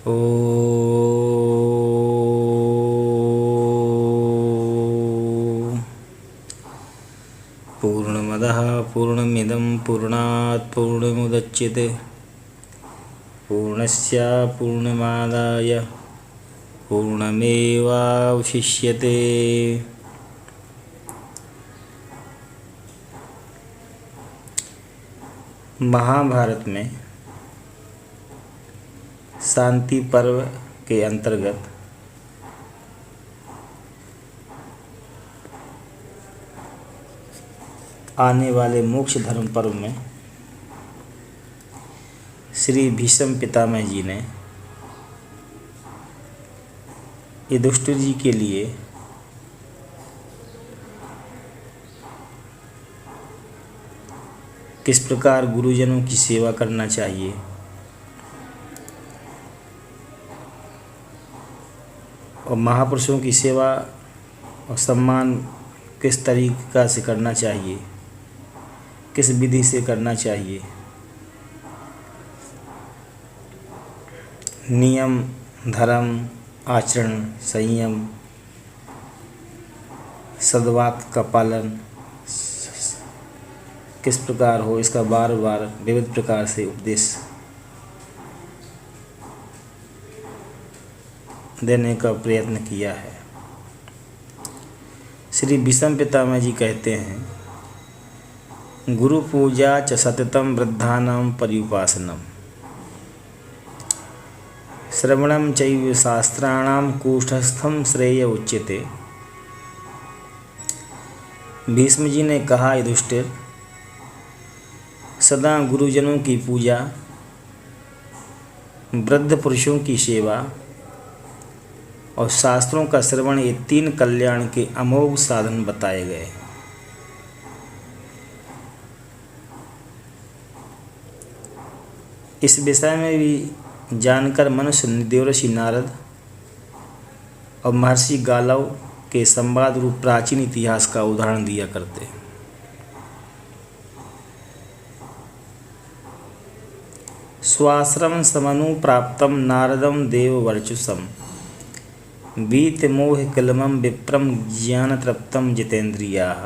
ओ पूर्णमदः पूर्णमिदं पूर्णात् पूर्णमुदच्यते पूर्णस्य पूर्णमादाय पूर्णमेवावशिष्यते। महाभारत में शांति पर्व के अंतर्गत आने वाले मोक्ष धर्म पर्व में श्री भीष्म पितामह जी ने युधिष्ठिर जी के लिए किस प्रकार गुरुजनों की सेवा करना चाहिए, और महापुरुषों की सेवा और सम्मान किस तरीक़ा से करना चाहिए, किस विधि से करना चाहिए, नियम, धर्म, आचरण, संयम, सद्वाक्य का पालन किस प्रकार हो, इसका बार बार विविध प्रकार से उपदेश देने का प्रयत्न किया है। श्री भीष्म पितामह जी कहते हैं, गुरु पूजा च सततम वृद्धानां पर्युपासनम श्रवणम चैव शास्त्राणां कूटस्थं श्रेय उच्यते। भीष्म जी ने कहा, युधिष्ठिर, सदा गुरुजनों की पूजा, वृद्ध पुरुषों की सेवा और शास्त्रों का श्रवण ये तीन कल्याण के अमोघ साधन बताए गए। इस विषय में भी जानकर मनुष्य देवर्षि नारद और महर्षि गालव के संवाद रूप प्राचीन इतिहास का उदाहरण दिया करते हैं। स्वाश्रम समनु प्राप्तम नारदम देव वर्चुसम वीत मोह कलमम विप्रम ज्ञान तृप्तम जितेन्द्रियाः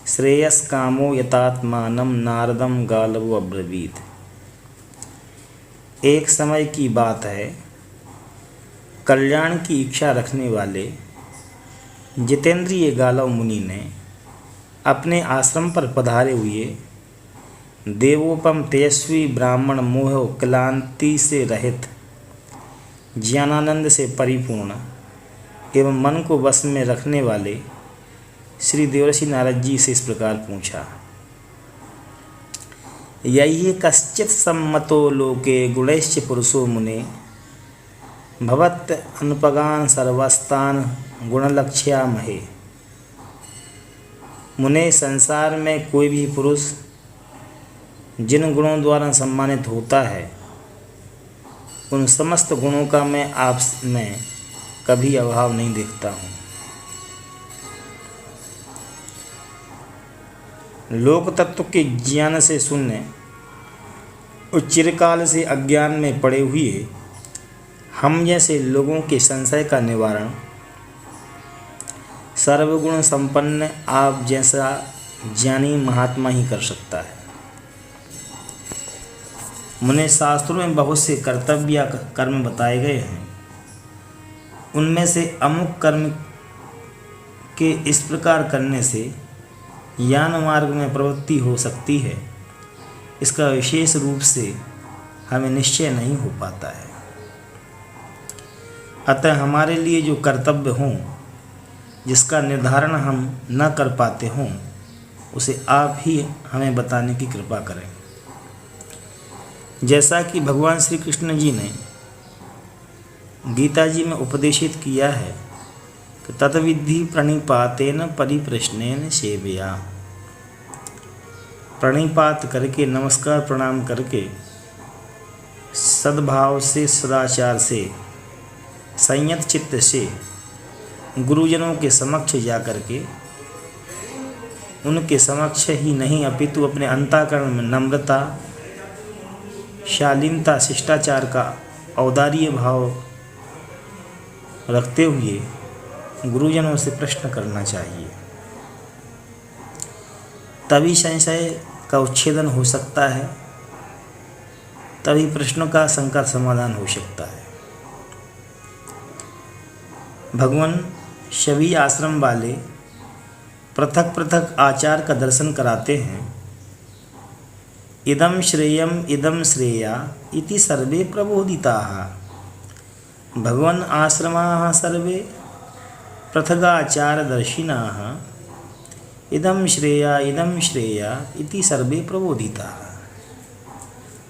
श्रेयस कामो यतात्मानम नारदम गालवो अब्रवीत। एक समय की बात है, कल्याण की इच्छा रखने वाले जितेंद्रिय गालव मुनि ने अपने आश्रम पर पधारे हुए देवोपम तेजस्वी ब्राह्मण मोह क्लांति से रहित, ज्ञानानंद से परिपूर्ण एवं मन को वश में रखने वाले श्री देवर्षि नारद जी से इस प्रकार पूछा, यही कश्चित सम्मतो लोके गुणैश्च पुरुषो मुने भवत् अनुपगान सर्वस्तान गुणलक्ष्या महे। मुने, संसार में कोई भी पुरुष जिन गुणों द्वारा सम्मानित होता है, उन समस्त गुणों का मैं आप में कभी अभाव नहीं देखता हूँ। लोक तत्व के ज्ञान से शून्य और चिरकाल से अज्ञान में पड़े हुए हम जैसे लोगों के संशय का निवारण सर्वगुण संपन्न आप जैसा ज्ञानी महात्मा ही कर सकता है। मुने, शास्त्रों में बहुत से कर्तव्य कर्म बताए गए हैं, उनमें से अमुक कर्म के इस प्रकार करने से ज्ञान मार्ग में प्रवृत्ति हो सकती है, इसका विशेष रूप से हमें निश्चय नहीं हो पाता है। अतः हमारे लिए जो कर्तव्य हों, जिसका निर्धारण हम न कर पाते हों, उसे आप ही हमें बताने की कृपा करें। जैसा कि भगवान श्री कृष्ण जी ने गीता जी में उपदेशित किया है कि तत्विधि प्रणिपातेन परिप्रश्नेन सेवया, प्रणिपात करके, नमस्कार प्रणाम करके, सद्भाव से, सदाचार से, संयत चित्त से गुरुजनों के समक्ष जा करके, उनके समक्ष ही नहीं अपितु अपने अंतःकरण में नम्रता, शालीनता, शिष्टाचार का औदार्य भाव रखते हुए गुरुजनों से प्रश्न करना चाहिए। तभी संशय का उच्छेदन हो सकता है, तभी प्रश्नों का संकर समाधान हो सकता है। भगवान सभी आश्रम वाले पृथक पृथक आचार का दर्शन कराते हैं। इदं श्रेयम इदं श्रेया इति सर्वे प्रबोधिताः। भगवन् आश्रमाः सर्वे पृथगाचारदर्शिनः। इदं श्रेया इति सर्वे प्रबोधिताः।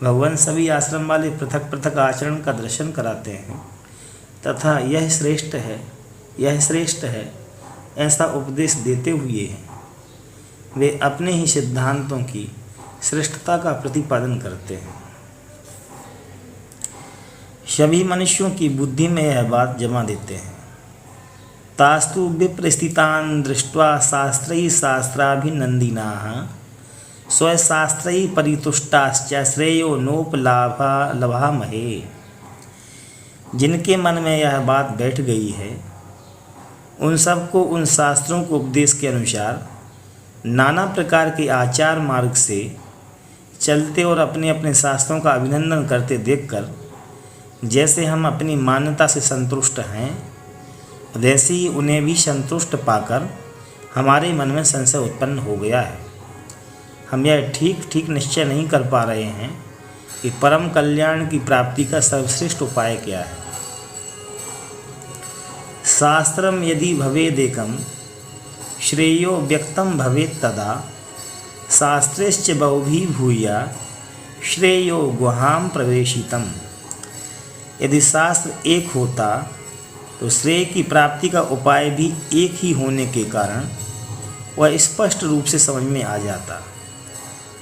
भगवान सभी आश्रम वाले पृथक पृथक आचरण का दर्शन कराते हैं तथा यह श्रेष्ठ है ऐसा उपदेश देते हुए वे अपने ही सिद्धांतों की श्रेष्ठता का प्रतिपादन करते हैं। सभी मनुष्यों की बुद्धि में यह बात जमा देते हैं। तास्तु विप्रस्थितान् दृष्ट्वा शास्त्रैः शास्त्राभिनन्दिनाः स्वशास्त्रैः परितुष्टाश्च श्रेयो नोपलभामहे। जिनके मन में यह बात बैठ गई है उन सबको उन शास्त्रों को उपदेश के अनुसार नाना प्रकार के आचार मार्ग से चलते और अपने अपने शास्त्रों का अभिनंदन करते देखकर जैसे हम अपनी मान्यता से संतुष्ट हैं, वैसे ही उन्हें भी संतुष्ट पाकर हमारे मन में संशय उत्पन्न हो गया है। हम यह ठीक निश्चय नहीं कर पा रहे हैं कि परम कल्याण की प्राप्ति का सर्वश्रेष्ठ उपाय क्या है। शास्त्रम यदि भवेदेकं श्रेयो व्यक्तं भवेत् तदा शास्त्रैश्च बहुभिर्भूया श्रेयो गुहां प्रवेशितम्। यदि शास्त्र एक होता तो श्रेय की प्राप्ति का उपाय भी एक ही होने के कारण वह स्पष्ट रूप से समझ में आ जाता,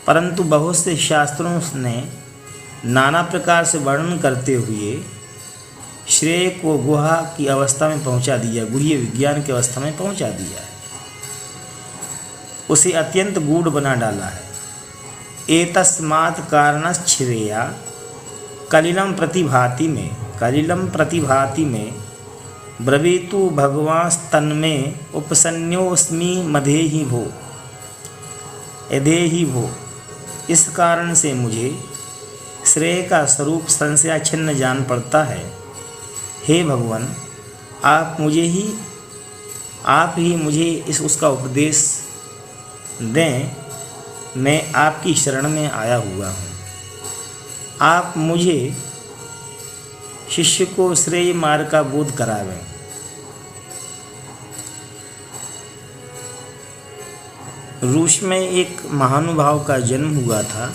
परंतु बहुत से शास्त्रों ने नाना प्रकार से वर्णन करते हुए श्रेय को गुहा की अवस्था में पहुंचा दिया, गुह्य विज्ञान की अवस्था में पहुंचा दिया है, उसे अत्यंत गूढ़ बना डाला है। एतस्मात् कारणश्रेया कलिलं प्रतिभाति में ब्रवीतु भगवांस्तन्मे उपसन्योऽस्मि मधेहि भो। इस कारण से मुझे श्रेय का स्वरूप संशयाच्छिन्न जान पड़ता है। हे भगवान, आप ही मुझे उसका उपदेश दें। मैं आपकी शरण में आया हुआ हूँ। आप मुझे शिष्य को श्रेय मार्ग का बोध करावें। रूस में एक महानुभाव का जन्म हुआ था,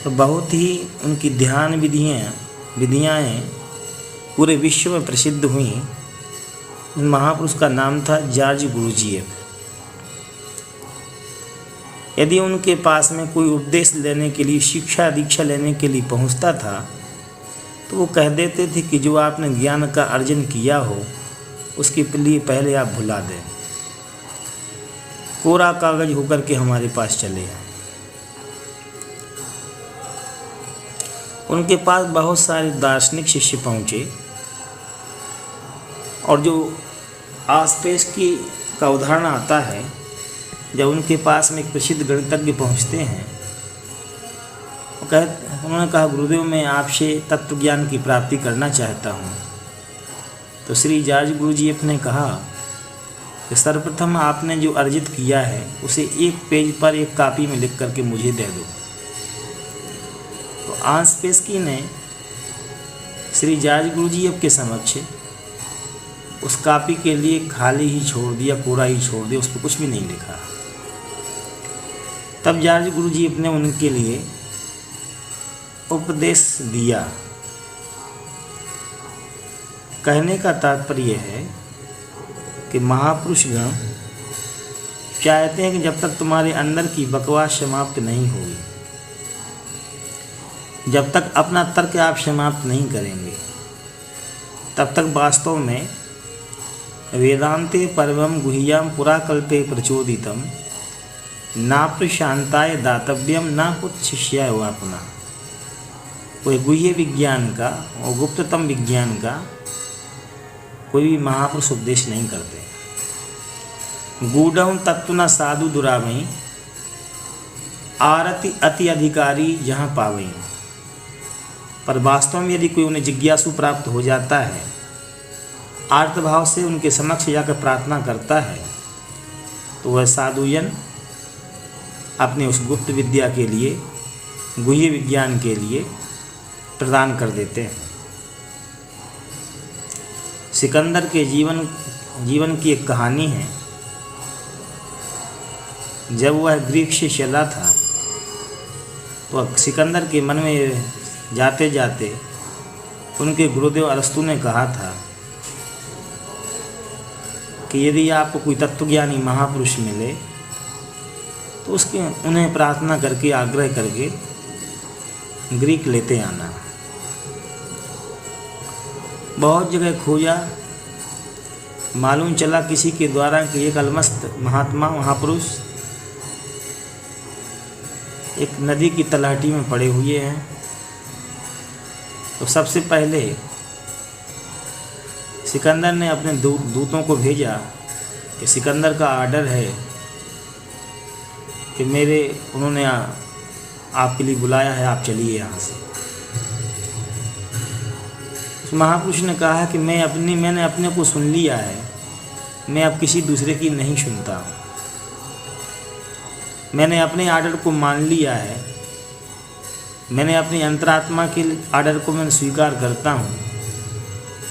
तो बहुत ही उनकी ध्यान विधियाँ पूरे विश्व में प्रसिद्ध हुई। उन महापुरुष का नाम था जॉर्ज गुरुजीएफ। यदि उनके पास में कोई उपदेश लेने के लिए, शिक्षा दीक्षा लेने के लिए पहुंचता था तो वो कह देते थे कि जो आपने ज्ञान का अर्जन किया हो उसके लिए पहले आप भुला दें, कोरा कागज होकर के हमारे पास चले आए। उनके पास बहुत सारे दार्शनिक शिष्य पहुँचे और जो आसपास की का उदाहरण आता है, जब उनके पास में एक प्रसिद्ध गणितज्ञ पहुंचते हैं, उन्होंने कहा, गुरुदेव मैं आपसे तत्व ज्ञान की प्राप्ति करना चाहता हूं। तो श्री जॉर्ज गुरुजीएफ ने कहा कि सर्वप्रथम आपने जो अर्जित किया है उसे एक पेज पर एक कॉपी में लिख करके मुझे दे दो। तो आसपेस्की ने श्री जॉर्ज गुरुजीएफ के समक्ष उस कॉपी के लिए खाली ही छोड़ दिया, कोरा ही छोड़ दिया, उस पर कुछ भी नहीं लिखा। तब जॉर्ज गुरुजीएफ ने उनके लिए उपदेश दिया। कहने का तात्पर्य है कि महापुरुषगण चाहते हैं कि जब तक तुम्हारे अंदर की बकवास समाप्त नहीं होगी, जब तक अपना तर्क आप समाप्त नहीं करेंगे, तब तक वास्तव में वेदांते परमं गुह्यं पुराकल्पे प्रचोदितं ना प्रशांताय दातव्यम ना पुत्र शिष्याय वापना। कोई गुह्य विज्ञान का और गुप्ततम विज्ञान का कोई भी महापुरुष उपदेश नहीं करते। गूढ़ं तत्व न साधु दुरावई, आरति अति अधिकारी जहाँ पावई। पर वास्तव में यदि कोई उन्हें जिज्ञासु प्राप्त हो जाता है, आर्तभाव से उनके समक्ष जाकर प्रार्थना करता है, तो वह साधुजन अपने उस गुप्त विद्या के लिए, गुह्य विज्ञान के लिए प्रदान कर देते हैं। सिकंदर के जीवन की एक कहानी है। जब वह ग्रीक से चला था तो सिकंदर के मन में जाते जाते उनके गुरुदेव अरस्तु ने कहा था कि यदि आपको कोई तत्वज्ञानी महापुरुष मिले तो उन्हें प्रार्थना करके, आग्रह करके ग्रीक लेते आना। बहुत जगह खोजा, मालूम चला किसी के द्वारा कि एक अलमस्त महात्मा महापुरुष एक नदी की तलहटी में पड़े हुए हैं। तो सबसे पहले सिकंदर ने अपने दूतों को भेजा कि सिकंदर का आर्डर है कि उन्होंने आपके लिए बुलाया है, आप चलिए यहाँ से। उस महापुरुष ने कहा कि मैंने अपने को सुन लिया है, मैं अब किसी दूसरे की नहीं सुनता हूँ। मैंने अपने आर्डर को मान लिया है, मैंने अपनी अंतरात्मा के आर्डर को मैं स्वीकार करता हूँ।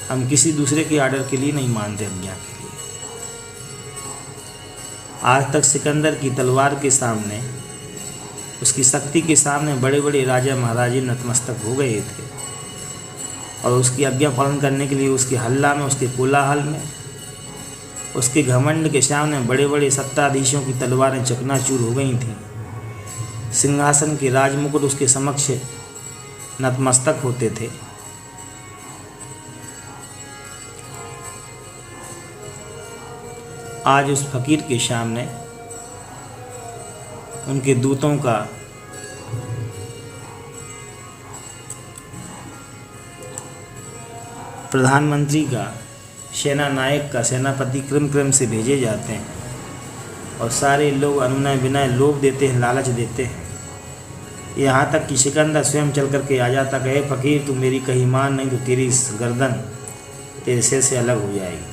हम किसी दूसरे के आर्डर के लिए नहीं मानते आज्ञा के लिए। आज तक सिकंदर की तलवार के सामने, उसकी शक्ति के सामने बड़े बड़े राजा महाराजे नतमस्तक हो गए थे, और उसकी आज्ञा पालन करने के लिए उसके हल्ला में, उसके कोलाहल में, उसके घमंड के सामने बड़े बड़े सत्ताधीशों की तलवारें चकनाचूर हो गई थीं। सिंहासन के राजमुकुट उसके समक्ष नतमस्तक होते थे। आज उस फकीर के सामने उनके दूतों का प्रधानमंत्री का, सेना नायक का, सेनापति क्रम से भेजे जाते हैं, और सारे लोग अनुनय विनय लोभ देते हैं, लालच देते हैं। यहाँ तक कि सिकंदर स्वयं चल करके आ जाता, कहे फकीर तू मेरी कहीं मान नहीं तो तेरी गर्दन तेरे सिर से अलग हो जाएगी।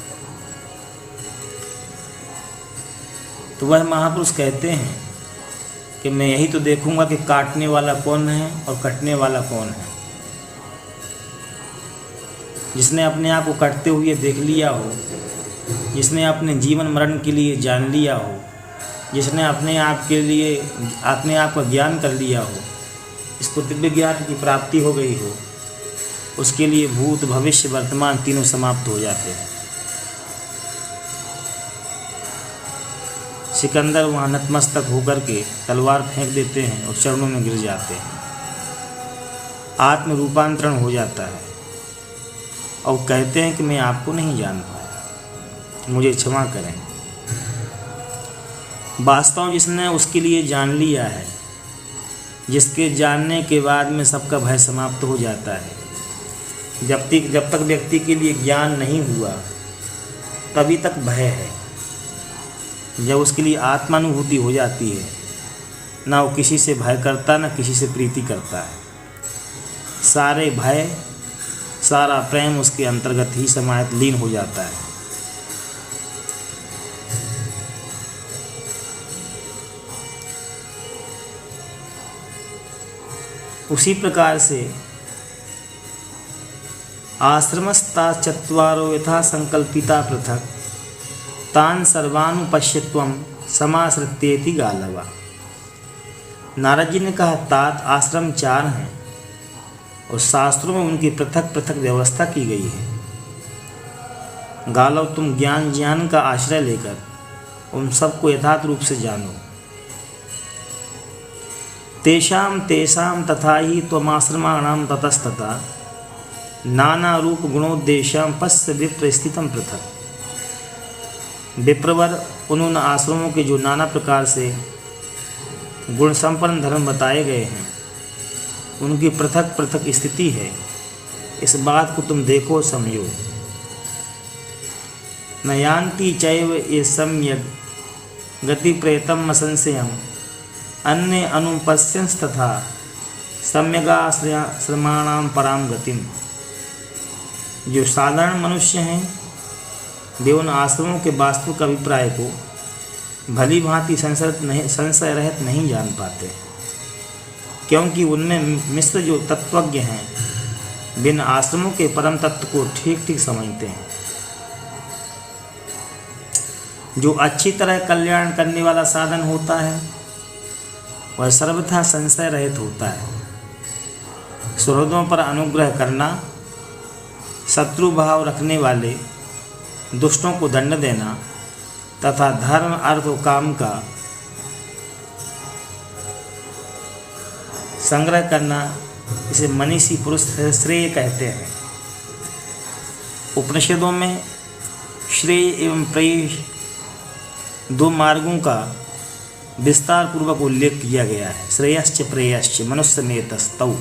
तो वह महापुरुष कहते हैं कि मैं यही तो देखूंगा कि काटने वाला कौन है और कटने वाला कौन है। जिसने अपने आप को कटते हुए देख लिया हो, जिसने अपने जीवन मरण के लिए जान लिया हो, जिसने अपने आप का ज्ञान कर लिया हो, इसको दिव्य ज्ञान की प्राप्ति हो गई हो, उसके लिए भूत भविष्य वर्तमान तीनों समाप्त हो जाते हैं। सिकंदर वहाँ नतमस्तक होकर के तलवार फेंक देते हैं और चरणों में गिर जाते हैं। आत्म रूपांतरण हो जाता है और कहते हैं कि मैं आपको नहीं जान पाया, मुझे क्षमा करें। वास्तव जिसने उसके लिए जान लिया है, जिसके जानने के बाद में सबका भय समाप्त हो जाता है। जब तक व्यक्ति के लिए ज्ञान नहीं हुआ तभी तक भय है। जब उसके लिए आत्मानुभूति हो जाती है, ना वो किसी से भय करता, ना किसी से प्रीति करता है। सारे भय, सारा प्रेम उसके अंतर्गत ही समाहित लीन हो जाता है। उसी प्रकार से आश्रमस्ता चत्वारो यथा संकल्पिता पृथक तान सर्वानुपश्यत्वम समाश्रित्येति गालवा। नारद जी ने कहा तात आश्रम 4 हैं और शास्त्रों में उनकी पृथक पृथक व्यवस्था की गई है। गालव तुम ज्ञान का आश्रय लेकर उन सबको यथार्थ रूप से जानो। तेषां तथा ही त्वमाश्रमाणां ततस्तता नाना रूप गुणोद्देश्यां पश्य विप्र स्थितम पृथक। विप्रवर उन आश्रमों के जो नाना प्रकार से गुण संपन्न धर्म बताए गए हैं उनकी पृथक पृथक स्थिति है, इस बात को तुम देखो समझो। न यान्ति चैव ये सम्यग् गति प्रेतम असंशयम् अन्य अनुपश्यंस्तथा सम्यगाश्रमाणाम पराम गतिम। जो साधारण मनुष्य हैं वे उन आश्रमों के वास्तविक अभिप्राय को भली भांति संशय रहित नहीं जान पाते, क्योंकि उनमें मिश्र जो तत्वज्ञ हैं बिन आश्रमों के परम तत्व को ठीक ठीक समझते हैं। जो अच्छी तरह कल्याण करने वाला साधन होता है वह सर्वथा संशय रहित होता है। सुहृदों पर अनुग्रह करना, शत्रु भाव रखने वाले दुष्टों को दंड देना तथा धर्म अर्थ और काम का संग्रह करना, इसे मनीषी पुरुष श्रेय कहते हैं। उपनिषदों में श्रेय एवं प्रेय दो मार्गों का विस्तार पूर्वक उल्लेख किया गया है। श्रेयश्च प्रेयश्च मनुष्यमेतस्तौ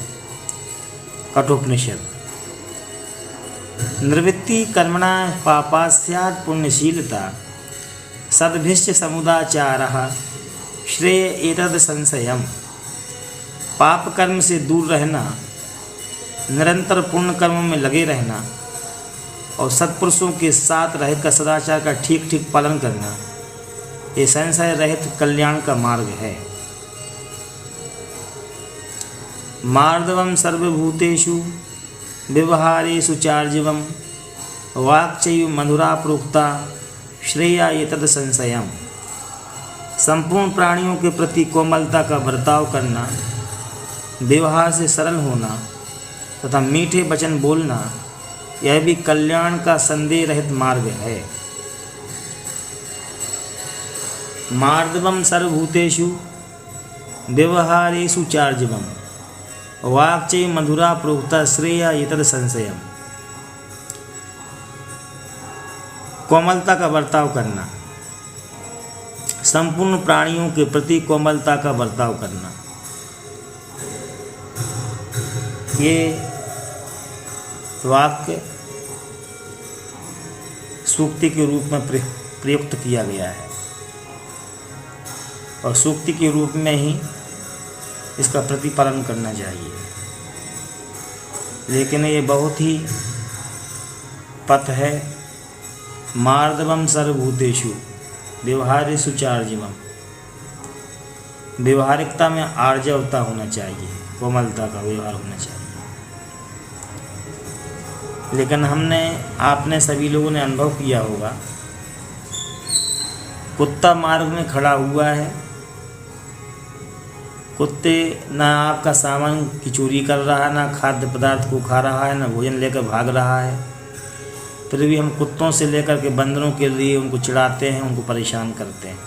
कठोपनिषद। निवृत्ति कर्मणा पापास्यात् पुण्यशीलता सद्भिश्च समुदाचारः श्रेय एतद् संशयम्। पाप कर्म से दूर रहना, निरंतर पुण्य कर्मों में लगे रहना और सत्पुरुषों के साथ रहकर सदाचार का ठीक ठीक पालन करना, ये संशय रहित कल्याण का मार्ग है। मार्दवम सर्वभूतेषु व्यवहारेषु चार्जवम वाक्चैव मधुरा प्रोक्ता श्रेया एतद् संशयम्। संपूर्ण प्राणियों के प्रति कोमलता का बर्ताव करना, व्यवहार से सरल होना तथा मीठे वचन बोलना, यह भी कल्याण का संदेह रहित मार्ग है। मार्दवम सर्वभूतेषु व्यवहारेषु चार्जवम वाक्चैव मधुरा प्रोक्ता श्रेया एतद् संशयम्। कोमलता का बर्ताव करना, संपूर्ण प्राणियों के प्रति कोमलता का बर्ताव करना, ये वाक्य सूक्ति के रूप में प्रयुक्त किया गया है और सूक्ति के रूप में ही इसका प्रतिपालन करना चाहिए। लेकिन ये बहुत ही पथ है। मार्दवम सर्वभूतेषु व्यवहारेषु चार्जवम। व्यवहारिकता में आर्जवता होना चाहिए, कोमलता का व्यवहार होना चाहिए। लेकिन आपने सभी लोगों ने अनुभव किया होगा, कुत्ता मार्ग में खड़ा हुआ है, कुत्ते ना आपका सामान की चोरी कर रहा है, ना खाद्य पदार्थ को खा रहा है, ना भोजन लेकर भाग रहा है, फिर भी हम कुत्तों से लेकर के बंदरों के लिए उनको चिढ़ाते हैं, उनको परेशान करते हैं।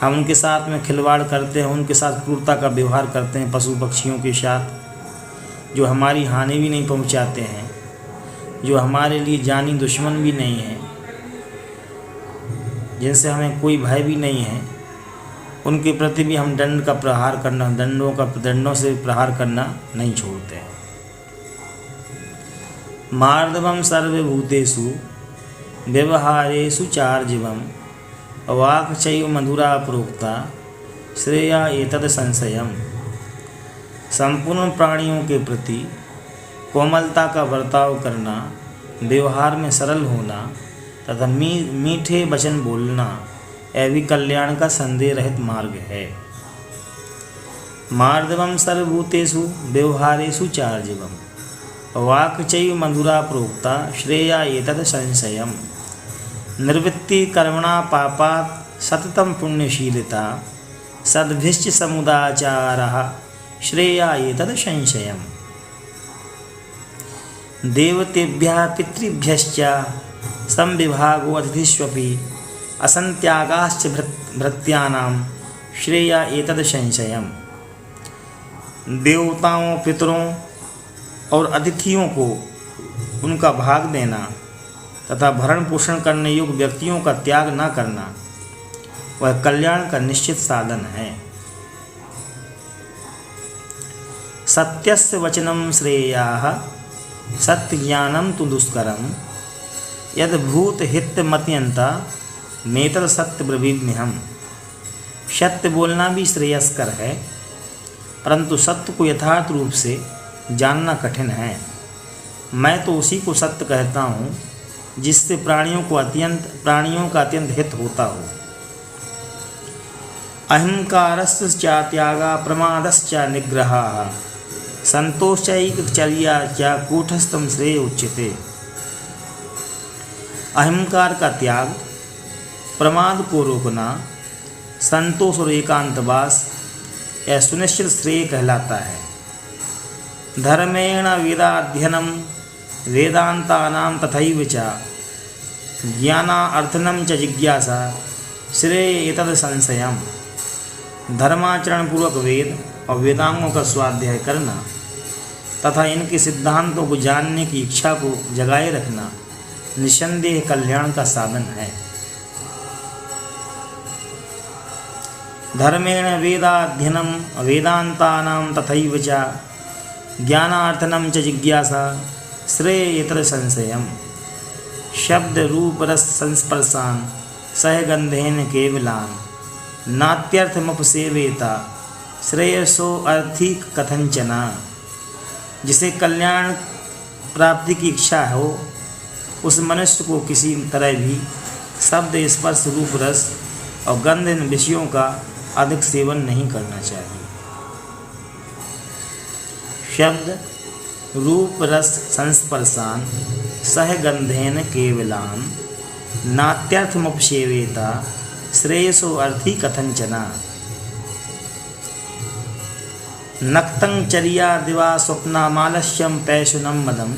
हम उनके साथ में खिलवाड़ करते हैं, उनके साथ क्रूरता का व्यवहार करते हैं, पशु पक्षियों के साथ, जो हमारी हानि भी नहीं पहुंचाते हैं, जो हमारे लिए जानी दुश्मन भी नहीं है, जिनसे हमें कोई भय भी नहीं है, उनके प्रति भी हम दंड का प्रहार करना, दंडों से प्रहार करना नहीं छोड़ते हैं। मार्दवम सर्वभूतेषु व्यवहारेषु चार्जवम वाक्चैव मधुरा प्रोक्ता श्रेया एतद् संशयम्। संपूर्ण प्राणियों के प्रति कोमलता का बर्ताव करना, व्यवहार में सरल होना तथा मीठे वचन बोलना, यह भी कल्याण का संदेह रहित मार्ग है। मार्दवम सर्वभूतेषु व्यवहारेषु चार्जवम वाक्चैव मधुरा प्रोक्ता श्रेया एतद् संशयम्। निवृत्ति कर्मणा पापात् सततं पुण्यशीलता सद्भिश्च समुदाचारः श्रेया एतद् संशयम्। देवतेभ्यः पितृभ्यश्च संविभागो अतिथिष्वपि असंत्यागाश्च भृत्यानां श्रेया एतद् संशयम्। देवताओं, पितरों और अतिथियों को उनका भाग देना तथा भरण पोषण करने योग्य व्यक्तियों का त्याग न करना, वह कल्याण का निश्चित साधन है। सत्यस्य वचनं श्रेयाः सत्यज्ञानं तु दुष्करं यद्भूतहितमत्यन्ता नेतर सत्य ब्रवीम्यहम्। सत्य बोलना भी श्रेयस्कर है, परंतु सत्य को यथार्थ रूप से जानना कठिन है। मैं तो उसी को सत्य कहता हूँ जिससे प्राणियों का अत्यंत हित होता हो। अहंकारस्य त्यागा प्रमादश्च निग्रहः संतोषैकचर्या च कूटस्थं श्रेय उच्यते। अहंकार का त्याग, प्रमाद को रोकना, संतोष और एकांतवास यह सुनिश्चित श्रेय कहलाता है। धर्मेण वेदाध्ययनम वेदांतानां तथैव च ज्ञानार्थनं च जिज्ञासा श्रेय एतद् संशयम्। धर्माचरण पूर्वक वेद और वेदांगों का स्वाध्याय करना तथा इनके सिद्धांतों को जानने की इच्छा को जगाए रखना निस्संदेह कल्याण का साधन है। धर्मेण वेदाध्ययनम वेदांतानां तथैव च ज्ञानार्थनं च जिज्ञासा श्रेय एतद् संशयम्। शब्द रूप रस संस्पर्शान सहगंधेन केवलान नात्यर्थमुपसेवेता श्रेयसो अर्थी कथंचना। जिसे कल्याण प्राप्ति की इच्छा हो उस मनुष्य को किसी तरह भी शब्द स्पर्श रूप रस और गंध इन विषयों का अधिक सेवन नहीं करना चाहिए। शब्द रूप रस संस्पर्शान सहगंधेन केवलान नात्यर्थमुपसेवेता श्रेयसो अर्थी कथंचना। नक्तं चर्या दिवा स्वप्नामालस्यं पैशुनं मदम्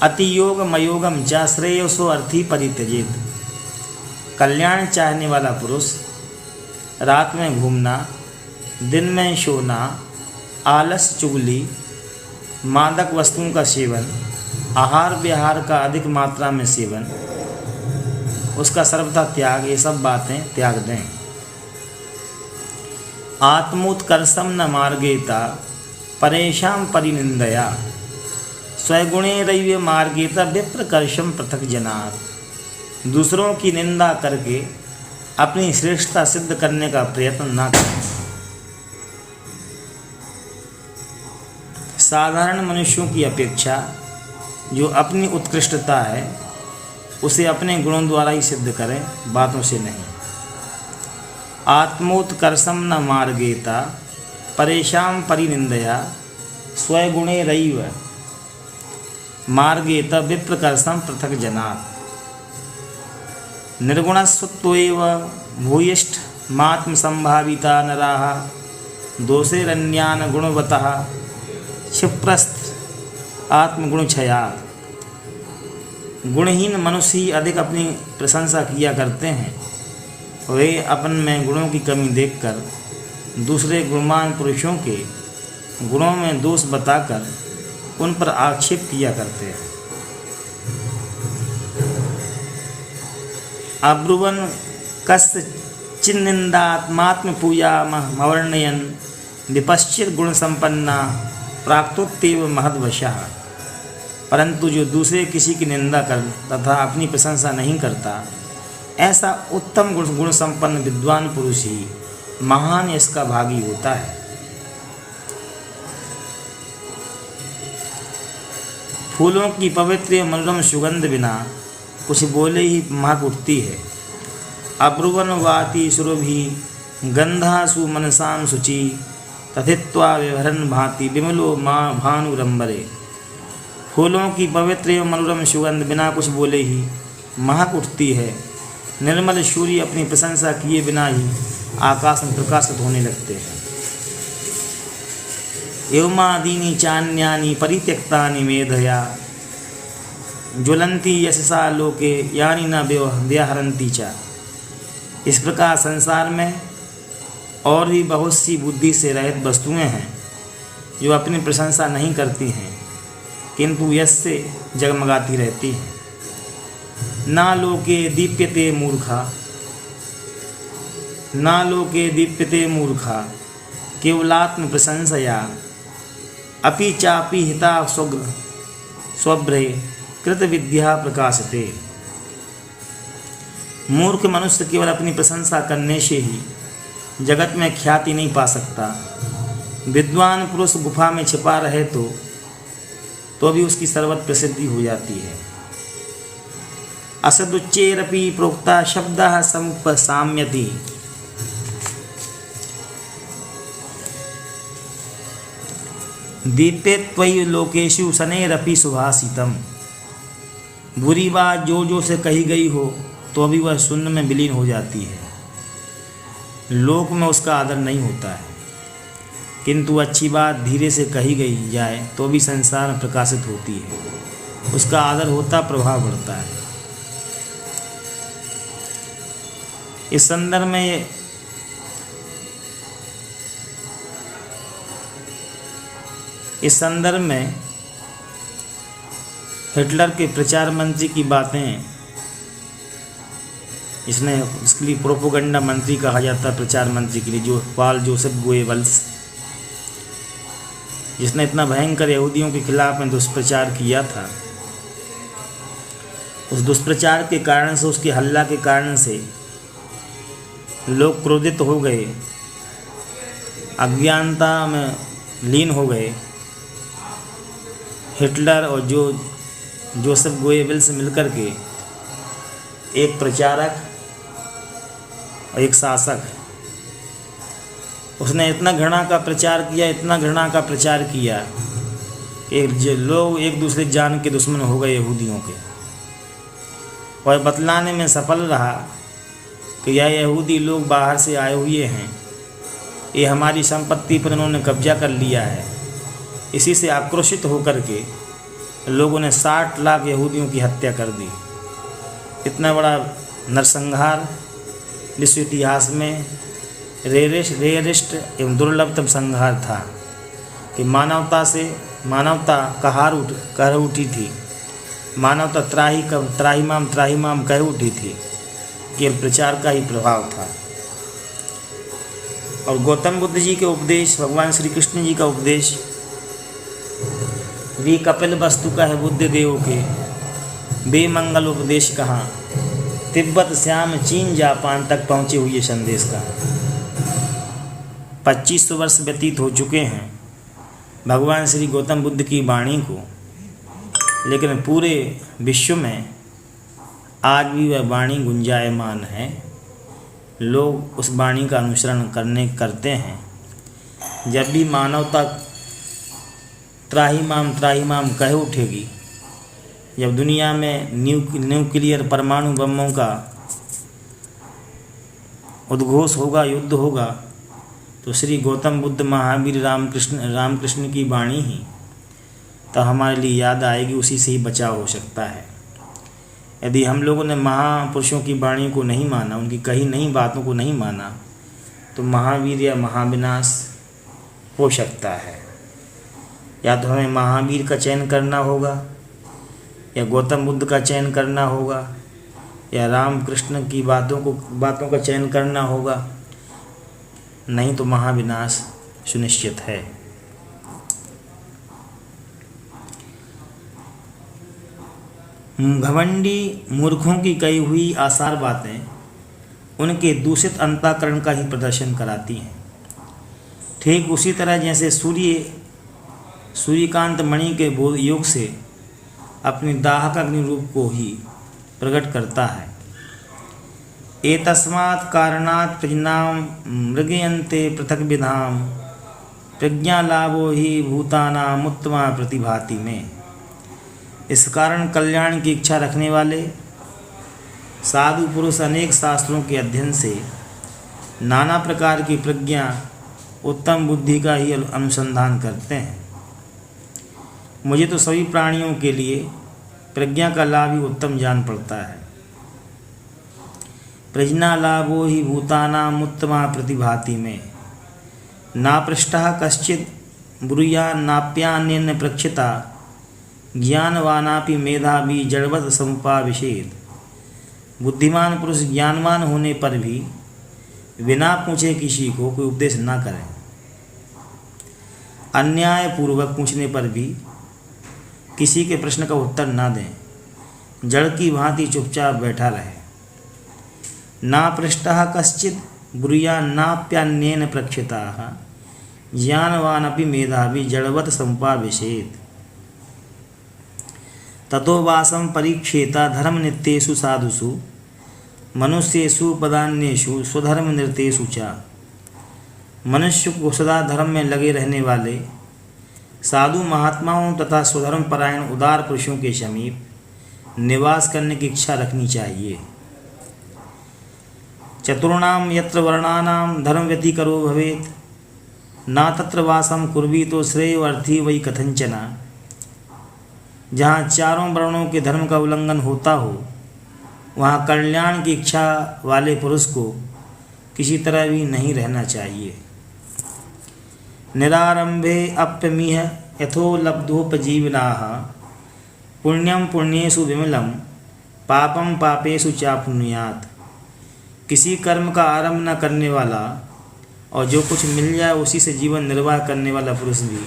अतियोगमयोगम च श्रेयसो अर्थी परित्यजेत। कल्याण चाहने वाला पुरुष रात में घूमना, दिन में सोना, आलस चुगली, मादक वस्तुओं का सेवन, आहार विहार का अधिक मात्रा में सेवन, उसका सर्वथा त्याग, ये सब बातें त्याग दें। आत्मोत्कर्षम न मार्गेता परेशान परिनिंदया स्वगुणे रैव मार्गेता विप्रकर्षम पृथक जनात्। दूसरों की निंदा करके अपनी श्रेष्ठता सिद्ध करने का प्रयत्न न करें। साधारण मनुष्यों की अपेक्षा जो अपनी उत्कृष्टता है उसे अपने गुणों द्वारा ही सिद्ध करें, बातों से नहीं। आत्मोत्कर्षम न मार्गेता परेशान परिनिंदया स्वगुणे रैव मार्गेत विप्रकर्षम पृथक जनात्। निर्गुणस्त्वेव भूयिष्ठ मात्म संभाविता नराः दोषेरन्यान गुणवतः क्षिप्रस्थ आत्मगुणक्षयात्। गुणहीन मनुष्य ही अधिक अपनी प्रशंसा किया करते हैं। वे अपन में गुणों की कमी देखकर दूसरे गुणवान पुरुषों के गुणों में दोष बताकर उन पर आक्षेप किया करते हैं। अब्रुवन कश्चिन्निन्दात्मात्म पूजा मवर्णयन विपश्चित गुण संपन्ना प्राप्तोत्तेव महद्वशः। परंतु जो दूसरे किसी की निंदा कर तथा अपनी प्रशंसा नहीं करता, ऐसा उत्तम गुण संपन्न विद्वान पुरुष ही महान यश का भागी होता है। फूलों की पवित्र मनोरम सुगंध बिना कुछ बोले ही महक उठती है। अब्रुवन वाति सुरभि गंधासु मनसां शुचि तथित्वा विभरन भांति विमलो माँ भानुरंबरे। फूलों की पवित्र एवं मनोरम सुगंध बिना कुछ बोले ही महक उठती है। निर्मल सूर्य अपनी प्रशंसा किए बिना ही आकाश में प्रकाशित होने लगते हैं। एवमादीनि चान्यानि परित्यक्तानि मेधया ज्वलंती यशसा लोके यानि न व्याहरन्ति च। इस प्रकार संसार में और भी बहुत सी बुद्धि से रहित वस्तुएं हैं जो अपनी प्रशंसा नहीं करती हैं किंतु यश से जगमगाती रहती हैं। ना लोके दीप्यते मूर्खा, ना लोके दीप्यते मूर्खा केवलात्म प्रशंसया अपि चापि हिता स्वभ्रे कृत विद्या प्रकाशते। मूर्ख मनुष्य केवल अपनी प्रशंसा करने से ही जगत में ख्याति नहीं पा सकता। विद्वान पुरुष गुफा में छिपा रहे तो भी उसकी सर्वत्र प्रसिद्धि हो जाती है। असदुच्चैरपि प्रोक्ता शब्दः समुपसाम्यति। दीप्ते त्वयि लोकेषु शनैरपि सुभाषितम्। बुरी बात जो से कही गई हो तो भी वह शून्य में विलीन हो जाती है। लोक में उसका आदर नहीं होता है, किंतु अच्छी बात धीरे से कही गई जाए तो भी संसार में प्रकाशित होती है। उसका आदर होता, प्रभाव बढ़ता है। इस संदर्भ में हिटलर के प्रचार मंत्री की बातें, इसके लिए प्रोपोगंडा मंत्री कहा जाता है, प्रचार मंत्री के लिए, जो पॉल जोसेफ गोएबल्स, जिसने इतना भयंकर यहूदियों के खिलाफ में दुष्प्रचार किया था। उस दुष्प्रचार के कारण से, उसके हल्ला के कारण से लोग क्रोधित हो गए, अज्ञानता में लीन हो गए। हिटलर और जोसेफ गोएबल्स मिलकर के एक प्रचारक और एक शासक, उसने इतना घृणा का प्रचार किया कि लोग एक दूसरे जान के दुश्मन हो गए यहूदियों के। और बतलाने में सफल रहा कि यह यहूदी लोग बाहर से आए हुए हैं, ये हमारी संपत्ति पर इन्होंने कब्जा कर लिया है। इसी से आक्रोशित होकर के लोगों ने 60 लाख यहूदियों की हत्या कर दी। इतना बड़ा नरसंहार विश्व इतिहास में रेयरिस्ट एवं दुर्लभतम संहार था कि मानवता कह उठी थी। मानवता त्राहिमाम कह उठी थी। केवल प्रचार का ही प्रभाव था। और गौतम बुद्ध जी के उपदेश, भगवान श्री कृष्ण जी का उपदेश वी कपिल वस्तु का है बुद्ध देव के, बेमंगल उपदेश कहाँ, तिब्बत श्याम चीन जापान तक पहुँचे हुए संदेश का। 2500 वर्ष व्यतीत हो चुके हैं भगवान श्री गौतम बुद्ध की वाणी को, लेकिन पूरे विश्व में आज भी वह वाणी गुंजायमान है। लोग उस वाणी का अनुसरण करते हैं। जब भी मानवता त्राहिमाम कह उठेगी, जब दुनिया में न्यूक्लियर परमाणु बमों का उद्घोष होगा, युद्ध होगा, तो श्री गौतम बुद्ध महावीर रामकृष्ण की वाणी ही तो हमारे लिए याद आएगी। उसी से ही बचाव हो सकता है। यदि हम लोगों ने महापुरुषों की वाणी को नहीं माना, उनकी कही नई बातों को नहीं माना, तो महावीर या महाविनाश हो सकता है। या तो हमें महावीर का चयन करना होगा, या गौतम बुद्ध का चयन करना होगा, या रामकृष्ण की बातों का चयन करना होगा, नहीं तो महाविनाश सुनिश्चित है। घमंडी मूर्खों की कही हुई आसार बातें उनके दूषित अंतःकरण का ही प्रदर्शन कराती हैं। ठीक उसी तरह जैसे सूर्यकांत मणि के योग से अपनी दाहक अग्नि रूप को ही प्रकट करता है। एतस्मात् कारणात् प्रज्ञां मृगयन्ते पृथक विधाम, प्रज्ञा लाभो ही भूतानां उत्तमा प्रतिभाति में। इस कारण कल्याण की इच्छा रखने वाले साधु पुरुष अनेक शास्त्रों के अध्ययन से नाना प्रकार की प्रज्ञा, उत्तम बुद्धि का ही अनुसंधान करते हैं। मुझे तो सभी प्राणियों के लिए प्रज्ञा का लाभ ही उत्तम जान पड़ता है। प्रज्ञा लाभो ही भूतानां उत्तमा प्रतिभाति में, नापृष्टः कश्चित् ब्रूया नाप्यान्येन प्रक्षिता, ज्ञानवानापि मेधावी जड़वत् समुपाविशेत। बुद्धिमान पुरुष ज्ञानवान होने पर भी बिना पूछे किसी को कोई उपदेश ना करें। अन्यायपूर्वक पूछने पर भी किसी के प्रश्न का उत्तर ना दें, जड़ की भांति चुपचाप बैठा रहे। ना पृष्टः कश्चित् ब्रूया नाप्यान्येन प्रक्षिताः ज्ञानवानपि मेधावी जड़वत् समुपाविशेत्। ततो वासं परीक्षेता धर्मनित्येषु साधुषु मनुष्येषु पदान्येषु स्वधर्मनिरतेषु च। मनुष्य को सदा धर्म में लगे रहने वाले साधु महात्माओं तथा स्वधर्म परायण उदार पुरुषों के समीप निवास करने की इच्छा रखनी चाहिए। चतुर्णाम यत्र वर्णानाम धर्म व्यतिकरो भवेत् ना तत्र वासम कुर्वीतो श्रेयोर्थी वही कथंचना। जहाँ चारों वर्णों के धर्म का उल्लंघन होता हो वहाँ कल्याण की इच्छा वाले पुरुष को किसी तरह भी नहीं रहना चाहिए। निरारंभे अप्यमीह यथोलब्धोपजीवनाः पुण्यम पुण्येषु विमलम पापम पापेषु चाप्नुयात्। किसी कर्म का आरंभ न करने वाला और जो कुछ मिल जाए उसी से जीवन निर्वाह करने वाला पुरुष भी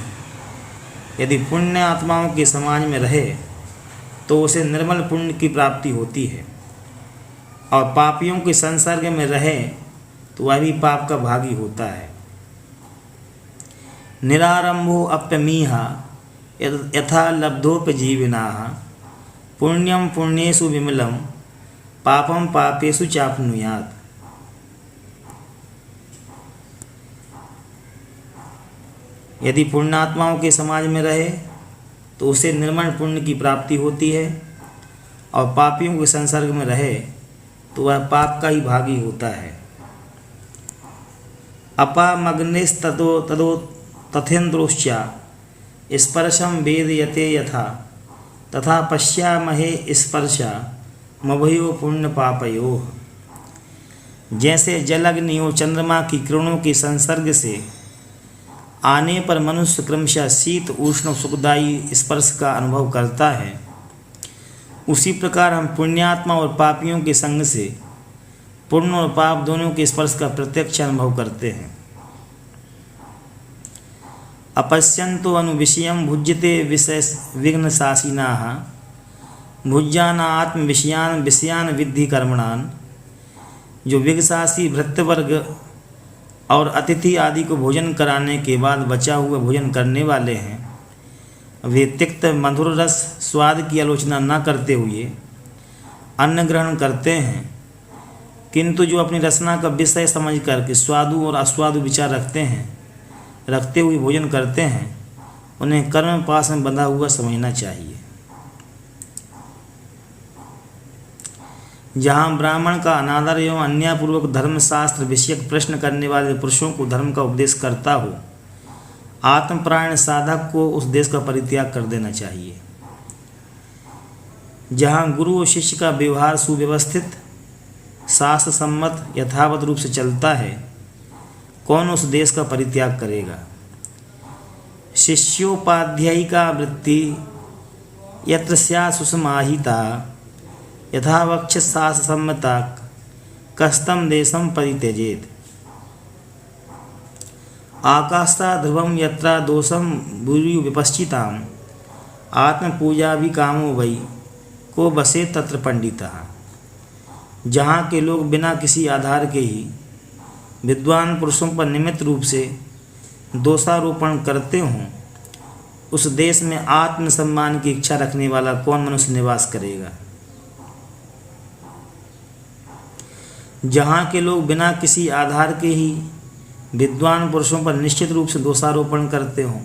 यदि पुण्य आत्माओं के समाज में रहे तो उसे निर्मल पुण्य की प्राप्ति होती है, और पापियों के संसर्ग में रहे तो वह भी पाप का भागी होता है। निरारंभो अप्यमीह यथा लब्धोपजीविनाः पुण्यम पुण्येषु विमलम पापम पापेषु चाप्नुयात्। यदि पुण्यात्माओं के समाज में रहे तो उसे निर्मल पुण्य की प्राप्ति होती है, और पापियों के संसर्ग में रहे तो वह पाप का ही भागी होता है। अपामग्निस्ततो तदो तथेन्द्रोश्चा स्पर्शम वेदयते यथा तथा पश्यामहे स्पर्शा मभयो पुण्य पापयोः। जैसे जलअग्नि और चंद्रमा की किरणों के संसर्ग से आने पर मनुष्य क्रमशः शीत उष्ण सुखदायी स्पर्श का अनुभव करता है, उसी प्रकार हम पुण्यात्मा और पापियों के संग से पुण्य और पाप दोनों के स्पर्श का प्रत्यक्ष अनुभव करते हैं। अपश्यन्तो अनुविषयं भुज्यते विषय विघ्नशासिनाः भुज्याना आत्म विषयान विद्धि कर्मणान। जो विघ्नशासी भृत्यवर्ग और अतिथि आदि को भोजन कराने के बाद बचा हुआ भोजन करने वाले हैं, वे तिक्त मधुर रस स्वाद की आलोचना न करते हुए अन्न ग्रहण करते हैं, किंतु जो अपनी रचना का विषय समझ करके स्वादु और अस्वादु विचार रखते हुए भोजन करते हैं, उन्हें कर्म पास में बंधा हुआ समझना चाहिए। जहाँ ब्राह्मण का अनादर एवं अन्यायपूर्वक धर्मशास्त्र विषयक प्रश्न करने वाले पुरुषों को धर्म का उपदेश करता हो, आत्मपरायण साधक को उस देश का परित्याग कर देना चाहिए। जहाँ गुरु और शिष्य का व्यवहार सुव्यवस्थित शास्त्र सम्मत यथावत रूप से चलता है, कौन उस देश का परित्याग करेगा। शिष्योपाध्यायिका वृत्ति यत्र स्यात् सुसमाहिता यथा वक्ष शास्त्र सम्मता कस्तम देशम परित्यजेत। आकाशा ध्रुवम यत्रा दोषम भूरि विपश्चिताम आत्मपूजा भी कामो वै को बसे तत्र पंडितः। जहाँ के लोग बिना किसी आधार के ही विद्वान पुरुषों पर निमित्त रूप से दोषारोपण करते हों, उस देश में आत्मसम्मान की इच्छा रखने वाला कौन मनुष्य निवास करेगा। जहाँ के लोग बिना किसी आधार के ही विद्वान पुरुषों पर निश्चित रूप से दोषारोपण करते हों,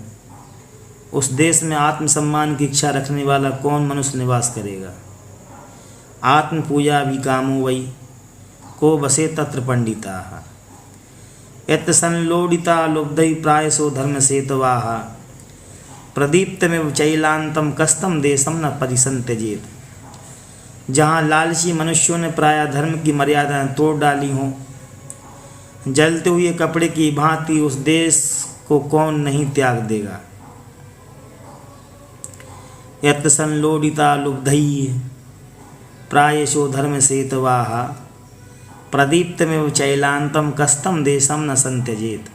उस देश में आत्मसम्मान की इच्छा रखने वाला कौन मनुष्य निवास करेगा। आत्म पूजा भी कामो वै को बसे तत्र पंडिताः यत् संलोडिता लुब्धै प्रायसो धर्मसेतवाः प्रदीप्तमेव चैलान्तं कस्तम देशम न परिसंत्यजेत। जहाँ लालची मनुष्यों ने प्रायः धर्म की मर्यादाएं तोड़ डाली हों, जलते हुए कपड़े की भांति उस देश को कौन नहीं त्याग देगा। यत् संलोडिता लुब्धैः प्रायशो धर्मसेतवाः प्रदीप्तमेव चैलान्तं कस्तम देशम न संत्यजेत।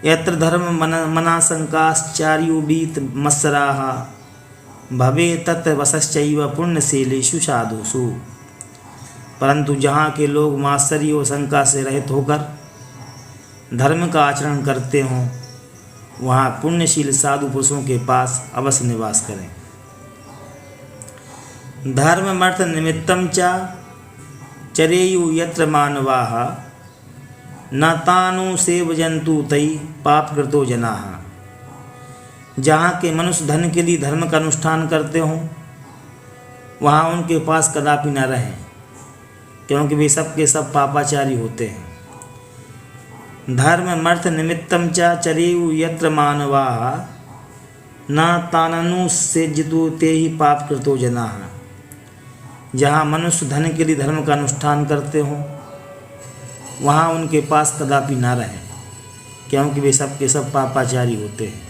यत्र धर्म मना संकाश्चार्यो बीत मत्सराः भवे तत् वसश्चैव पुण्यशीलेषु साधुषु। परंतु जहाँ के लोग मात्सर्य और शंका से रहित होकर धर्म का आचरण करते हों, वहाँ पुण्यशील साधु पुरुषों के पास अवश्य निवास करें। धर्ममर्थ निमित्तं च चरेयु यत्र मानवाः न तानु सेवयन्तु तयि पापकृतो जनाः। जहाँ के मनुष्य धन के लिए धर्म का अनुष्ठान करते हों, वहाँ उनके पास कदापि न रहें, क्योंकि वे सब के सब पापाचारी होते हैं। धर्ममर्थ निमित्तं च चरेयु यत्र मानवाः न ताननु सेज्यतु ते ही पापकृतो जनाः। जहाँ मनुष्य धन के लिए धर्म का अनुष्ठान करते हों, वहाँ उनके पास कदापि न रहें, क्योंकि वे सब के सब पापाचारी होते हैं।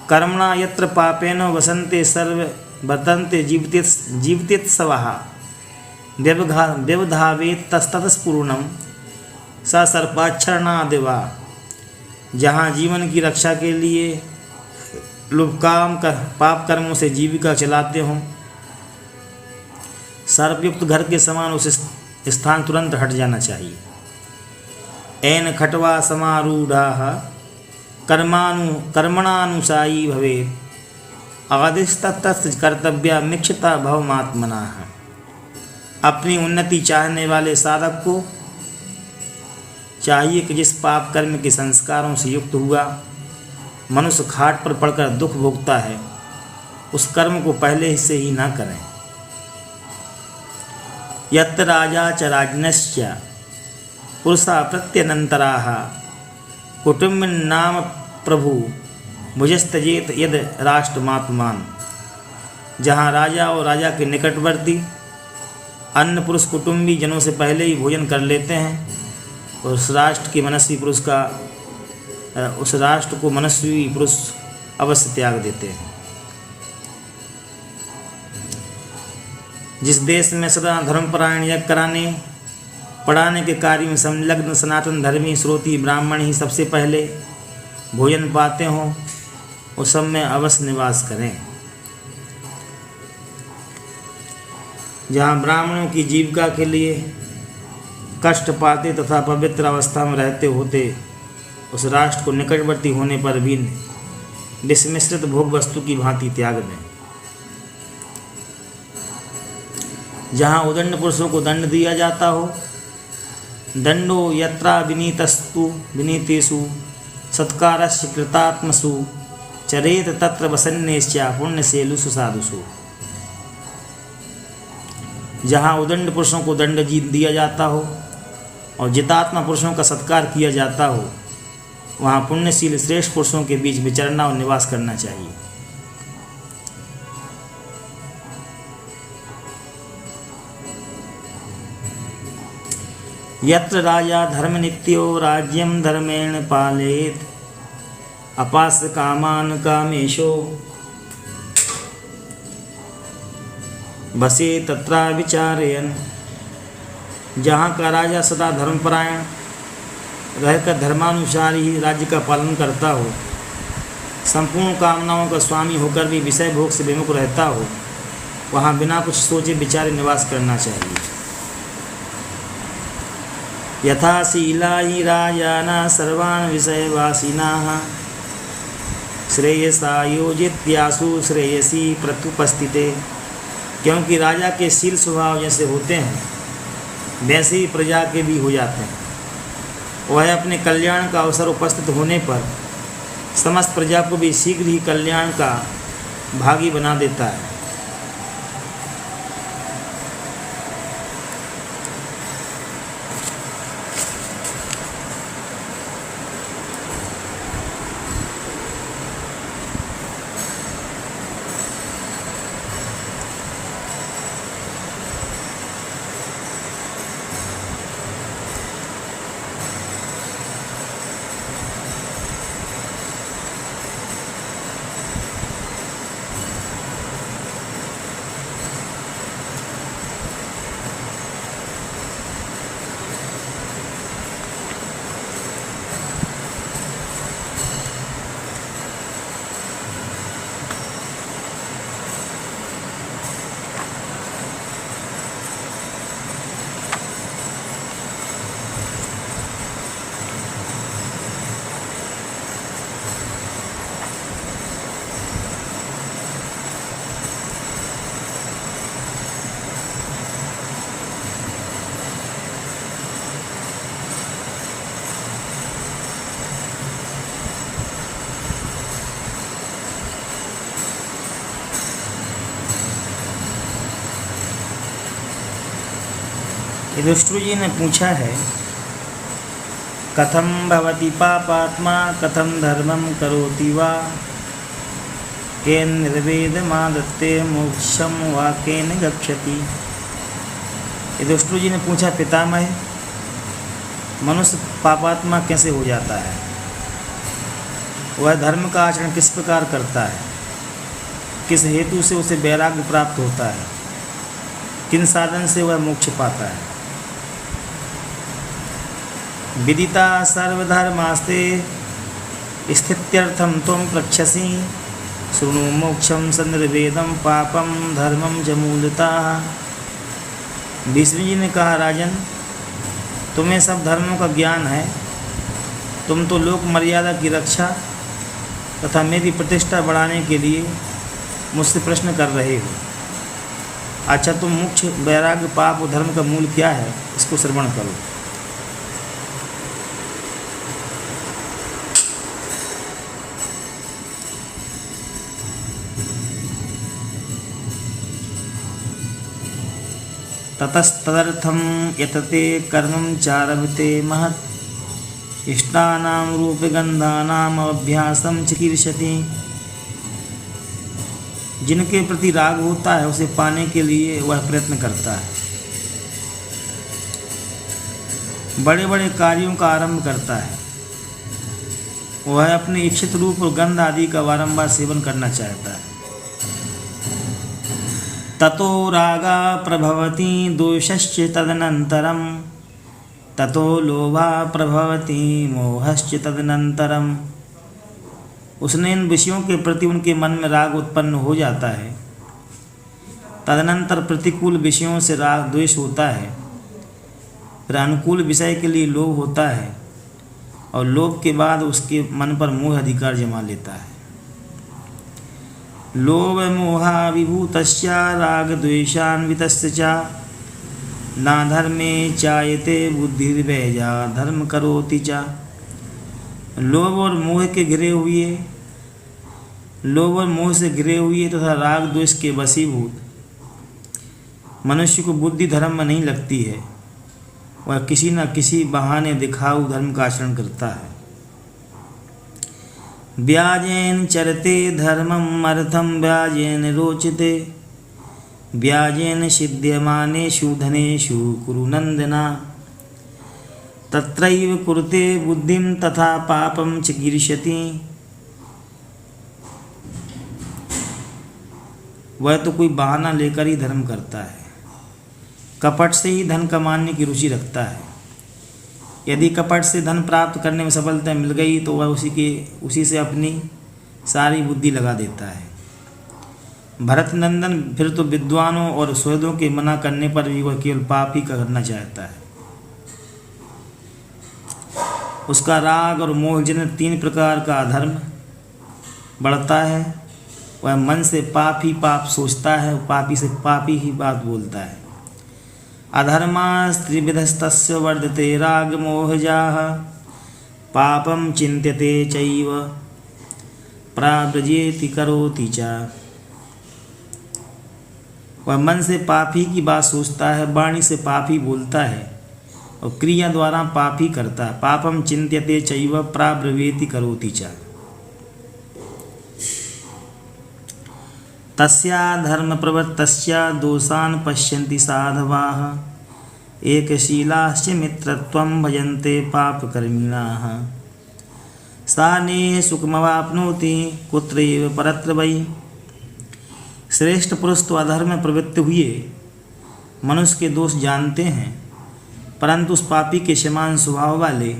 कर्मणा यत्र पापेन वसन्ते सर्व वर्तन्ते जीवतीत्सवः व्यवधावेत् तस्ततस्पूर्णं स सर्पाच्छरणादिवा। जहाँ जीवन की रक्षा के लिए लोग पाप कर्मों से जीविका चलाते हों, सर्पयुक्त घर के समान उस स्थान तुरंत हट जाना चाहिए। एन खट्वा समारूढ़ाः कर्मणानुसायी भवेत् आदिस्ततस्त कर्तव्या मिक्षता भवमात्मनः। अपनी उन्नति चाहने वाले साधक को चाहिए कि जिस पाप कर्म के संस्कारों से युक्त हुआ मनुष्य खाट पर पड़कर दुख भोगता है, उस कर्म को पहले से ही ना करें। यत्र राजा च राजनश्च पुरुषा प्रत्यनन्तराः कुटुम्बिनाम प्रभु भुजस्तजेत यद राष्ट्रमात्मान। जहाँ राजा और राजा के निकटवर्ती अन्य पुरुष कुटुंबी जनों से पहले ही भोजन कर लेते हैं, और उस राष्ट्र को मनस्वी पुरुष अवश्य त्याग देते हैं। जिस देश में सदा धर्मपरायण यज्ञ कराने पढ़ाने के कार्य में संलग्न सनातन धर्मी श्रोती ब्राह्मण ही सबसे पहले भोजन पाते हों, उस सब में अवश्य निवास करें। जहाँ ब्राह्मणों की जीविका के लिए कष्ट पाते तथा पवित्र अवस्था में रहते होते उस राष्ट्र को निकटवर्ती होने पर भी विस्मिश्रित भोग वस्तु की भांति त्याग दें। जहाँ उदंड पुरुषों को दंड दिया जाता हो, दंडो यत्रा विनीतेषु सत्कारस्य कृतात्मसु चरेत तत्र वसन्नेश्च पुण्यशीलेषु साधुषु। जहाँ उदंड पुरुषों को दंड दिया जाता हो और जितात्मा पुरुषों का सत्कार किया जाता हो, वहाँ पुण्यशील श्रेष्ठ पुरुषों के बीच विचरना और निवास करना चाहिए। यत्र राजा धर्मनित्यो राज्यं धर्मेण पालयेत् अपास्य कामान कामेशो बसे तत्रा विचारयन्। जहाँ का राजा सदा धर्मपरायण रहकर धर्मानुसार ही राज्य का पालन करता हो, संपूर्ण कामनाओं का स्वामी होकर भी विषय भोग से विमुख रहता हो, वहाँ बिना कुछ सोचे विचारे निवास करना चाहिए। यथा शीला ही राजाना सर्वान् विषयवासिनाः श्रेयसायोजित्यासु श्रेयसी प्रत्युपस्थिते। क्योंकि राजा के शील स्वभाव जैसे होते हैं, वैसे ही प्रजा के भी हो जाते हैं। वह अपने कल्याण का अवसर उपस्थित होने पर समस्त प्रजा को भी शीघ्र ही कल्याण का भागी बना देता है। युधिष्ठिर जी ने पूछा है, कथम भवति पापात्मा कथम धर्मम करोति वा केन निर्वेदमादत्ते मोक्षम वा केन गच्छति। युधिष्ठिर जी ने पूछा, पितामह, मनुष्य पापात्मा कैसे हो जाता है? वह धर्म का आचरण किस प्रकार करता है? किस हेतु से उसे वैराग्य प्राप्त होता है? किन साधन से वह मोक्ष पाता है? विदिता सर्वधर्मास्ते स्थित्यर्थम त्वं प्रक्षसि शृणु मोक्षम सनिर्वेदम पापम धर्मम च मूलतः। भीष्म जी ने कहा, राजन, तुम्हें सब धर्मों का ज्ञान है। तुम तो लोक मर्यादा की रक्षा तथा मेरी प्रतिष्ठा बढ़ाने के लिए मुझसे प्रश्न कर रहे हो। अच्छा, तुम मोक्ष, वैराग्य, पाप और धर्म का मूल क्या है, इसको श्रवण करो। ततस्तदर्थं यतते कर्मं चारभते महत् इष्टानां रूपगन्धानाम् अभ्यासं चिकीर्षति। जिनके प्रति राग होता है उसे पाने के लिए वह प्रयत्न करता है, बड़े बड़े कार्यों का आरंभ करता है। वह अपने इच्छित रूप और गंध आदि का बारंबार सेवन करना चाहता है। ततो रागा प्रभवति दोषश्च तदनन्तरं ततो लोभा प्रभवति मोहश्च तदनन्तरं। उसने इन विषयों के प्रति उनके मन में राग उत्पन्न हो जाता है। तदनंतर प्रतिकूल विषयों से राग द्वेष होता है। फिर अनुकूल विषय के लिए लोभ होता है और लोभ के बाद उसके मन पर मोह अधिकार जमा लेता है। लोभ मोहा विभूतस्य राग द्वेषान्वितस्य च ना धर्मे चायते बुद्धिर्वैजा धर्म करोति च। लोभ और मोह के घिरे हुए, लोभ और मोह से घिरे हुए तथा राग द्वेष के वशीभूत मनुष्य को बुद्धि धर्म में नहीं लगती है। वह किसी न किसी बहाने दिखाऊ धर्म का आचरण करता है। व्याजेन चरते धर्मम अर्थम व्याजेन रोचते व्याजेन सिद्ध्यमानेषु धनेषु कुरु नंदना तत्रैव कुरुते बुद्धिम तथा पापम चिकीर्षति। वह तो कोई बहाना लेकर ही धर्म करता है, कपट से ही धन कमाने की रुचि रखता है। यदि कपट से धन प्राप्त करने में सफलता मिल गई तो वह उसी से अपनी सारी बुद्धि लगा देता है। भरत नंदन फिर तो विद्वानों और सुहृदों के मना करने पर भी वह केवल पाप ही करना चाहता है। उसका राग और मोह जिन 3 प्रकार का अधर्म बढ़ता है, वह मन से पाप ही पाप सोचता है, पापी से पापी ही बात बोलता है। अधर्मास्त्रिविधस्तस्य वर्धते रागमोहजाः पापं चिन्त्यते चैव प्राव्रजेति करोति च। वह मन से पाप ही की बात सोचता है, वाणी से पाप ही बोलता है और क्रिया द्वारा पाप ही करता है। पापम चिन्त्यते चैव प्राव्रजेति करोति च। तस्या धर्म प्रवृत्तस्य दोषान् पश्यन्ति साधवाः एकशीलाश्च मित्रत्वं भजन्ते पापकर्मिणाः सा नेह सुखमवाप्नोति कुत्रैव परत्र वै। श्रेष्ठ पुरुष तो अधर्म में प्रवृत्त हुए मनुष्य के दोष जानते हैं, परंतु उस पापी के समान स्वभाव वाले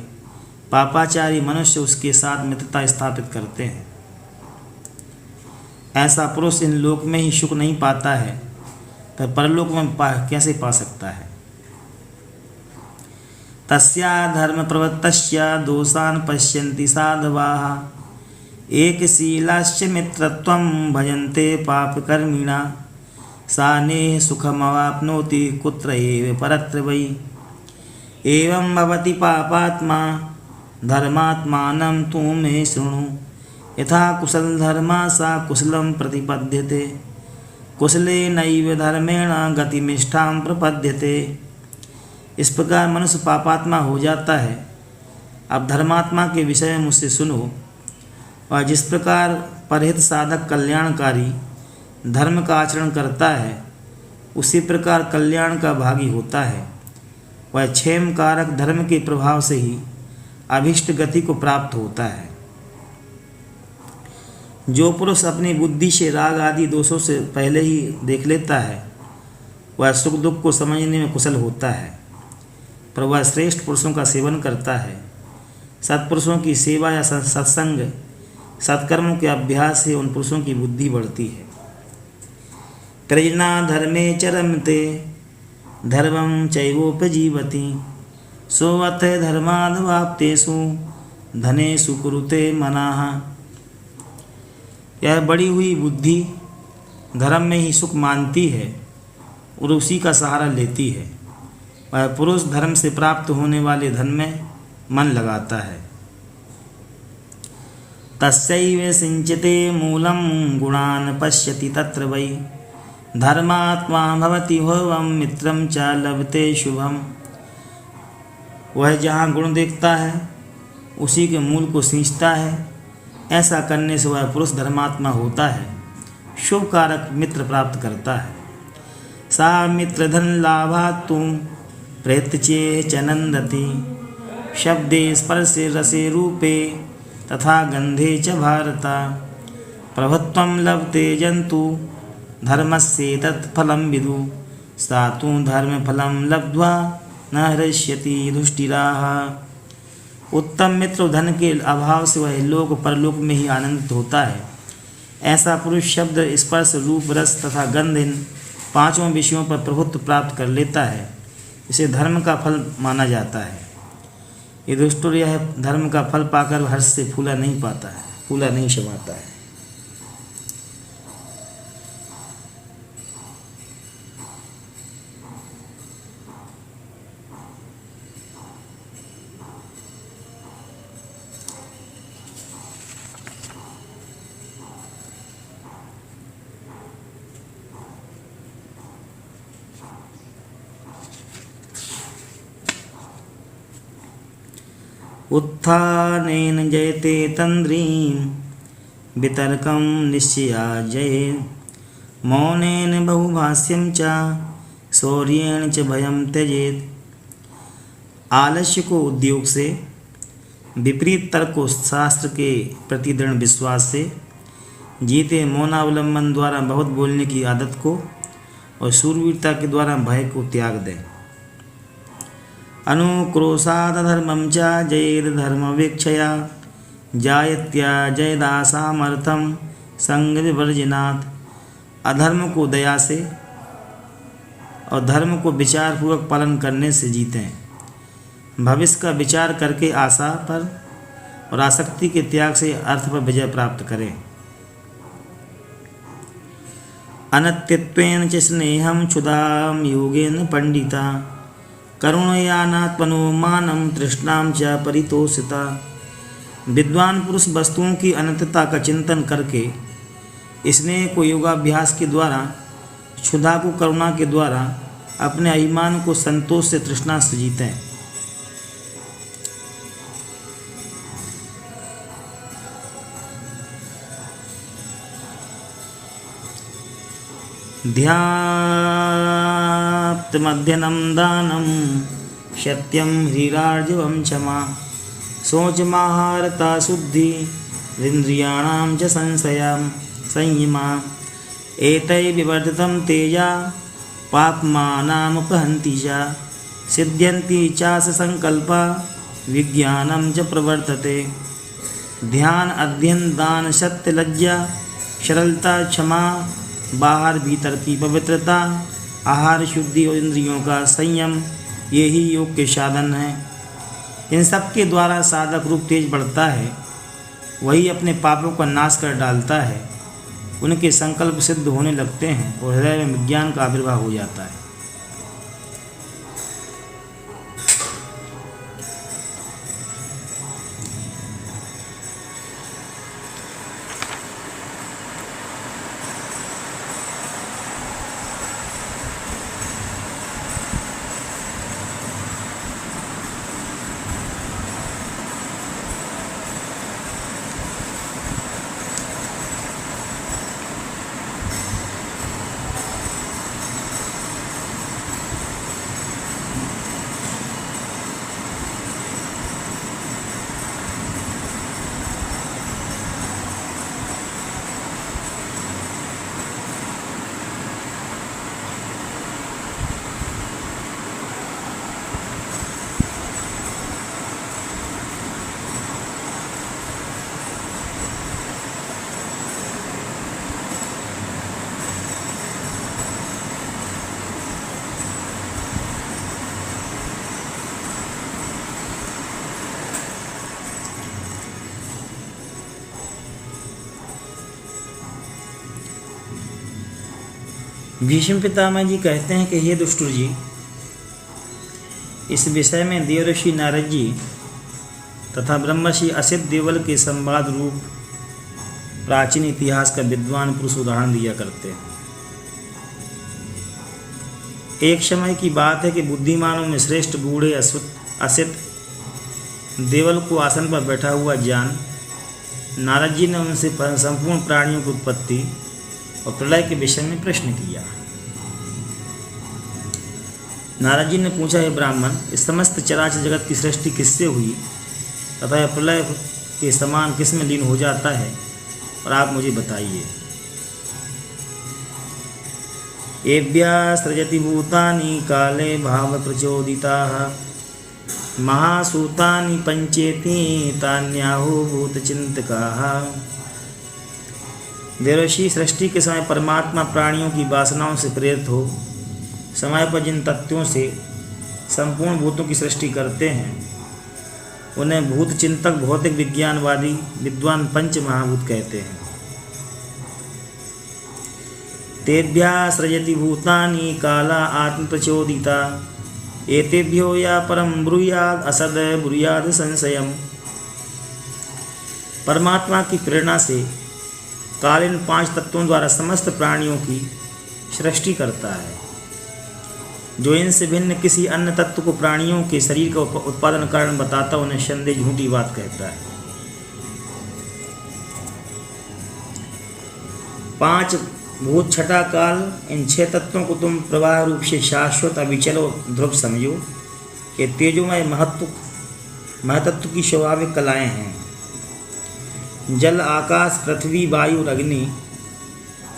पापाचारी मनुष्य उसके साथ मित्रता स्थापित करते हैं। ऐसा पुरुष इन लोक में ही सुख नहीं पाता है, फिर परलोक में कैसे पा सकता है। तस्या धर्म प्रवृत्तस्य दोषान् पश्यन्ति साधवाः एकशीलाश्च मित्रत्वं भजन्ते पापकर्मिणाः सा नेह सुखमवाप्नोति कुत्र एव परत्र वै। एवं भवति पापात्मा धर्मात्मानं तु मे शृणु यथा कुशल धर्मा सा कुशलं प्रतिपद्यते कुशले नैव धर्मेण गतिमिष्ठां प्रपद्यते। इस प्रकार मनुष्य पापात्मा हो जाता है। अब धर्मात्मा के विषय में मुझसे सुनो। और जिस प्रकार परहित साधक कल्याणकारी धर्म का आचरण करता है, उसी प्रकार कल्याण का भागी होता है। वह क्षेम कारक धर्म के प्रभाव से ही अभीष्ट गति को प्राप्त होता है। जो पुरुष अपनी बुद्धि से राग आदि दोषों से पहले ही देख लेता है, वह सुख दुख को समझने में कुशल होता है। पर वह श्रेष्ठ पुरुषों का सेवन करता है। सत्पुरुषों की सेवा या सत्संग सत्कर्मों के अभ्यास से उन पुरुषों की बुद्धि बढ़ती है। प्रजना धर्मे चरमते धर्मं चैवोपजीवति सोऽथ धर्माद्वाप्तेषु धनेषु कुरुते मनाः। यह बढ़ी हुई बुद्धि धर्म में ही सुख मानती है और उसी का सहारा लेती है। वह पुरुष धर्म से प्राप्त होने वाले धन में मन लगाता है। तस्यैव सिंचते मूलं गुणान् पश्यति तत्र वै धर्मात्मा भवति होवं मित्रं च लभते शुभम। वह जहाँ गुण देखता है उसी के मूल को सींचता है। ऐसा करने से वह पुरुष धर्मात्मा होता है, शुभ कारक मित्र प्राप्त करता है। सा मित्रधन लाभात् तु प्रेत्ये च नंदति शब्दे स्पर्शे रसे रूपे तथा गंधे च भारत प्रभुत्वं लभते जंतु धर्मस्य तत्फलं विदु सा तु धर्मफलं लब्ध्वा न हृष्यति दुष्टिराः। उत्तम मित्र धन के अभाव से वह लोक परलोक में ही आनंदित होता है। ऐसा पुरुष शब्द स्पर्श रूप रस तथा गंध इन पांचों विषयों पर प्रभुत्व प्राप्त कर लेता है। इसे धर्म का फल माना जाता है। ये दुष्टुर यह धर्म का फल पाकर हर्ष से फूला नहीं पाता है, फूला नहीं समाता है। उत्थानेन जयते तन्द्रीं वितर्कं निश्चया जयेत् मौनेन बहुभाष्यं च शौर्येण च भयं त्यजेत्। आलस्य को उद्योग से, विपरीत तर्क को शास्त्र के प्रति दृढ़ विश्वास से जीते, मौनावलंबन द्वारा बहुत बोलने की आदत को और शूरवीरता के द्वारा भय को त्याग दें। अनुक्रोशाद धर्मं च जयेद धर्मवेक्षया जायत्या जयदासामर्थम संग विवर्जनात्। अधर्म को दया से और धर्म को विचारपूर्वक पालन करने से जीतें। भविष्य का विचार करके आशा पर और आसक्ति के त्याग से अर्थ पर विजय प्राप्त करें। अनत्यत्वेन च स्नेहं क्षुधां योगेन पंडिता करुणयानात्मनो मानं तृष्णां च परितोषिता। विद्वान पुरुष वस्तुओं की अनंतता का चिंतन करके स्नेह को योगाभ्यास के द्वारा, क्षुधा को करुणा के द्वारा अपने अभिमान को संतोष से तृष्णा से जीते। ध्याप्तमध्यनं दानं सत्यं ह्रीरार्जवं क्षमा शौचमाहारता शुद्धि इन्द्रियाणां च संयमा। एतैः विवर्धितं तेजा पाप्मानामुपहन्ति च सिद्ध्यन्ति चास संकल्पा विज्ञानं च प्रवर्तते। ध्यान, अध्ययन, दान, सत्य, लज्जा, सरलता, क्षमा, बाहर भीतर की पवित्रता, आहार शुद्धि और इंद्रियों का संयम, ये ही योग के साधन हैं। इन सब के द्वारा साधक रूप तेज बढ़ता है। वही अपने पापों का नाश कर डालता है। उनके संकल्प सिद्ध होने लगते हैं और हृदय में विज्ञान का आविर्भाव हो जाता है। भीष्म पितामह जी कहते हैं कि हे दुष्टुर जी, इस विषय में देवर्षि नारद जी तथा ब्रह्मर्षि असित देवल के संवाद रूप प्राचीन इतिहास का विद्वान पुरुष उदाहरण दिया करते हैं। एक समय की बात है कि बुद्धिमानों में श्रेष्ठ बूढ़े असित देवल को आसन पर बैठा हुआ जान नारद जी ने उनसे संपूर्ण प्राणियों की उत्पत्ति और प्रलय के विषय में प्रश्न किया। नारद जी ने पूछा, हे ब्राह्मण, इस समस्त चराचर जगत की सृष्टि किससे हुई तथा यह प्रलय के समान किस में लीन हो जाता है, और आप मुझे बताइए। एभ्यः सृजति भूतानि काले भाव प्रचोदिताः महासूतानि पंचेति तान्याहु भूतचिंतकाः। देवर्षि, सृष्टि के समय परमात्मा प्राणियों की वासनाओं से प्रेरित हो समय पर जिन तत्वों से संपूर्ण भूतों की सृष्टि करते हैं उन्हें भूत चिंतक भौतिक विज्ञानवादी विद्वान पंच महाभूत कहते हैं। तेभ्यः सृजति भूतानि काला आत्म प्रचोदिता एतेभ्यो या परम ब्रूयाद असद ब्रूयाद संशयम। परमात्मा की प्रेरणा से काल इन 5 तत्वों द्वारा समस्त प्राणियों की सृष्टि करता है। जो इनसे भिन्न किसी अन्य तत्व को प्राणियों के शरीर का उत्पादन कारण बताता उन्हें संदेह झूठी बात कहता है। 5 भूत छठा काल, इन 6 तत्वों को तुम प्रवाह रूप से शाश्वत अविचल ध्रुव समझो। ये तेजोमय महतत्व की स्वाभाविक कलाएं हैं। जल, आकाश, पृथ्वी, वायु और अग्नि,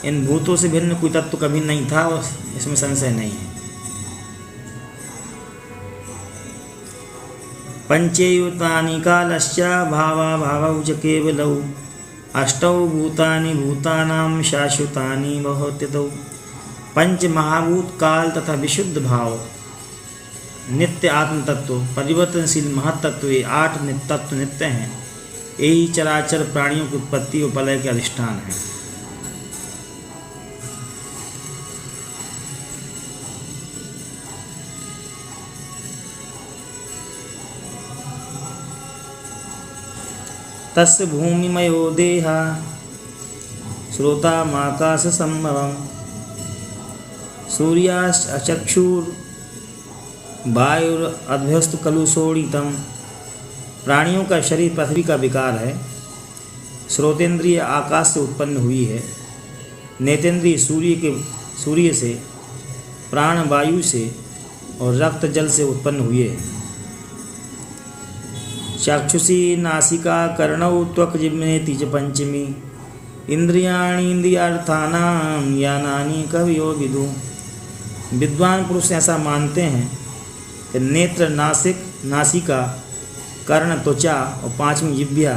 इन भूतों से भिन्न कोई तत्व कभी नहीं था और इसमें संशय नहीं है। पंचेयुतानि कालश्च भावा भावौ च केवलौ अष्टौ भूतानि भूतानां शाश्वतानि भवत्यतौ। 5 महाभूत, काल तथा विशुद्ध भाव, नित्य आत्म तत्व, परिवर्तनशील महत्त्व, ये 8 तत्व नित्य हैं। यही चराचर प्राणियों की उत्पत्ति और प्रलय के अधिष्ठान है। तस्य भूमिमयो देहा श्रोतामाकाश संभवम् सूर्याश्चक्षुर वायुरभ्यस्तु कलुषोणितम्। प्राणियों का शरीर पृथ्वी का विकार है, श्रोतेंद्रिय आकाश से उत्पन्न हुई है, नेतेंद्रिय सूर्य से, प्राण वायु से और रक्त जल से उत्पन्न हुए हैं। चक्षुषी नासिका कर्णौ त्वक् जिह्वेति च पंचमी इंद्रियाणि इंद्रियार्थानां यानानि कवयो विदु। विद्वान पुरुष ऐसा मानते हैं कि नेत्र, नासिका, कर्ण, त्वचा और 5वीं जिह्वा,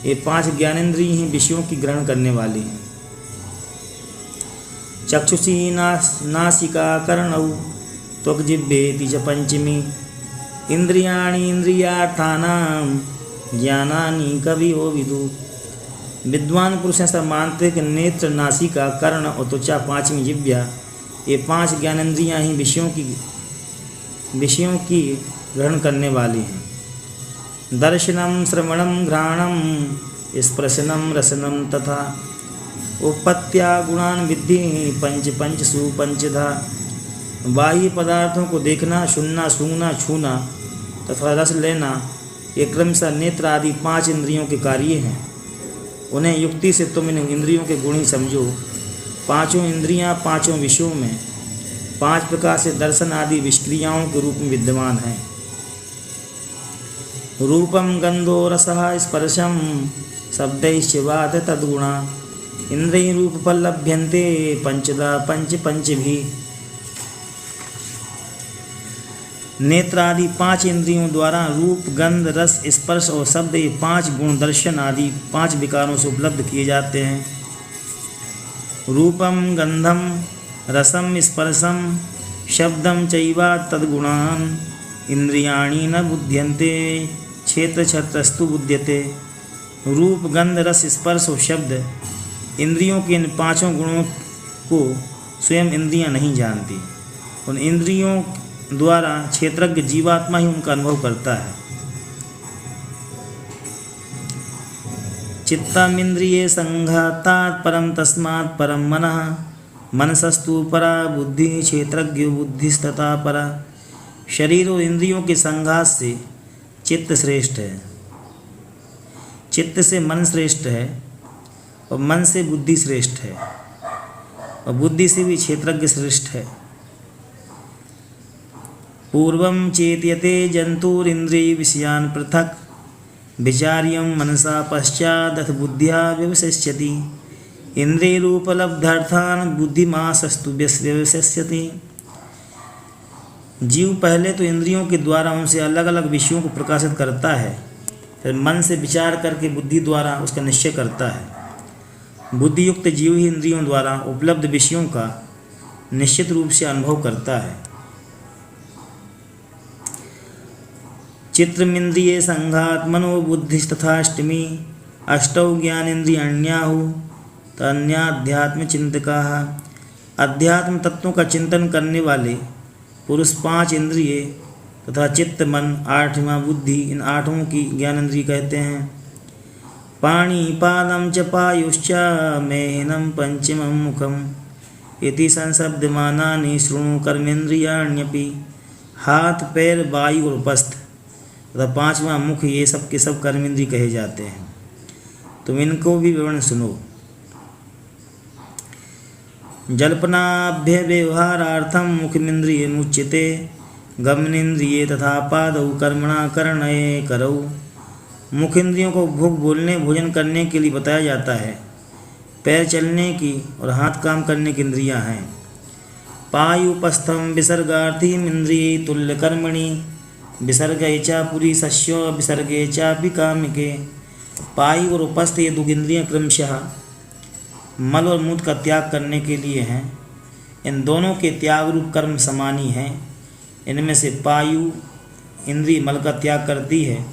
ये 5 ज्ञानेंद्रिय ही विषयों की ग्रहण करने वाली हैं। चक्षुषी नासिका कर्णौ त्वक् जिह्वेति च पंचमी इंद्रियाणि इंद्रियार्थानां ज्ञानानि कवयो विदु। विद्वान पुरुष ऐसा मानते हैं कि नेत्र, नासिका, कर्ण और त्वचा, 5वीं जिह्वा, ये 5 ज्ञानेंद्रियां ही विषयों की ग्रहण करने वाली हैं। दर्शनम, श्रवणम, घ्राणम, स्पर्शनम, रसनम तथा उपपत्त्या गुणान विद्धि पंचसु पंचधा। बाह्य पदार्थों को देखना, सुनना, सूंघना, छूना तथा रस लेना, ये क्रमशः नेत्र आदि 5 इंद्रियों के कार्य हैं। उन्हें युक्ति से तुम इन इंद्रियों के गुण ही समझो। 5 इंद्रियां 5 विषयों में 5 प्रकार से दर्शन आदि विष्क्रियाओं के रूप में विद्यमान हैं। रूपम, गंधो, रसः, स्पर्शम शब्दैश्च वात तद्गुणा इंद्रिय रूप पल्लभ्यन्ते पंचदा पंचभिः। नेत्र आदि 5 इंद्रियों द्वारा रूप, गंध, रस, स्पर्श और शब्द, ये 5 गुण दर्शन आदि 5 विकारों से उपलब्ध किए जाते हैं। रूपम, गंधम, रसम, स्पर्शम, शब्दम चैवा तद्गुणान इंद्रियाणि न बुध्यन्ते क्षेत्रस्तु बुध्यते। रूप, गंध, रस, स्पर्श और शब्द इंद्रियों के इन 5 गुणों को स्वयं इंद्रियां नहीं जानती। उन इंद्रियों द्वारा क्षेत्रज्ञ जीवात्मा ही उनका अनुभव करता है। चित्तमिंद्रिये संघातात् परम तस्मात् परम मनः मनसस्तु परा बुद्धि क्षेत्रज्ञो बुद्धिस्तथा परा। शरीर और इंद्रियों के संघात से चित्त श्रेष्ठ है, चित्त से मन श्रेष्ठ है और मन से बुद्धि श्रेष्ठ है और बुद्धि से भी क्षेत्रज्ञ श्रेष्ठ है। पूर्वं चेत्यते जंतुरिंद्रिय विषयान् पृथक् विचार्यं मनसा पश्चादथ बुद्धिया व्यवसिष्यति। इंद्रियरूपलब्धार्थान् बुद्धिमासस्तु व्यवसिष्यति। जीव पहले तो इंद्रियों के द्वारा उनसे अलग अलग विषयों को प्रकाशित करता है, फिर मन से विचार करके बुद्धि द्वारा उसका निश्चय करता है। बुद्धियुक्त जीव ही इंद्रियों द्वारा उपलब्ध विषयों का निश्चित रूप से अनुभव करता है। चित्रमिंद्रिये संघात मनो बुद्धिस्तथाष्टमी अष्टौ ज्ञानेन्द्रियाण्याहु तन्याध्यात्म चिंतकाः। अध्यात्म तत्वों का चिंतन करने वाले पुरुष 5 इंद्रिय तथा चित्त मन 8वां बुद्धि, इन 8 की ज्ञानेन्द्रिय कहते हैं। पाणिपादं च पायुश्च मेहनं पंचमं मुखम् इति संशब्दमानानि शृणु कर्मेन्द्रियाण्यपि। हाथ, पैर, वायु और उपस्थ तथा 5वां मुख, ये सब के सब कर्मेंद्रिय कहे जाते हैं। तुम इनको भी विवरण सुनो। जल्पनाभ्य व्यवहारार्थम मुखमिंद्रिय मुच्यते गमनेन्द्रिय तथा पादौ कर्मणा करणये करौ। मुख इंद्रियों को भूख बोलने भोजन करने के लिए बताया जाता है। पैर चलने की और हाथ काम करने की इंद्रियां हैं। पायुपस्थम विसर्गार्थी इंद्रिय तुल्य कर्मणि विसर्गे च पुरीसस्यो विसर्गे चापि कामिके। पायु और उपस्थ ये 2 इंद्रियां क्रमशः मल और मूत्र का त्याग करने के लिए हैं। इन दोनों के त्याग रूप कर्म समान ही हैं। इनमें से पायु इंद्रिय मल का त्याग करती है,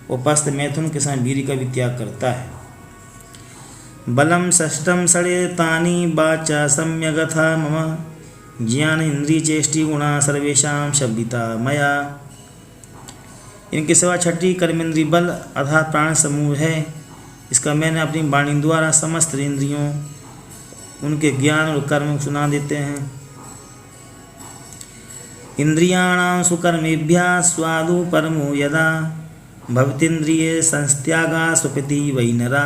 उपस्थ मैथुन के साथ वीर्य का भी त्याग करता है। बलम षष्ठम षडेतानि वाचा सम्यगथा मम ज्ञान इंद्रिय चेष्टि गुणा सर्वेषां शब्दिता मया। इनके सिवा 6ठी कर्मेंद्रिय बल अर्थात प्राण समूह है। इसका मैंने अपनी वाणी द्वारा समस्त इंद्रियों उनके ज्ञान और कर्म सुना देते हैं। इंद्रियाणां सुकर्मेभ्यः स्वादु परमो यदा भवतीन्द्रिये संस्त्यागा स्वपिति वै नरा।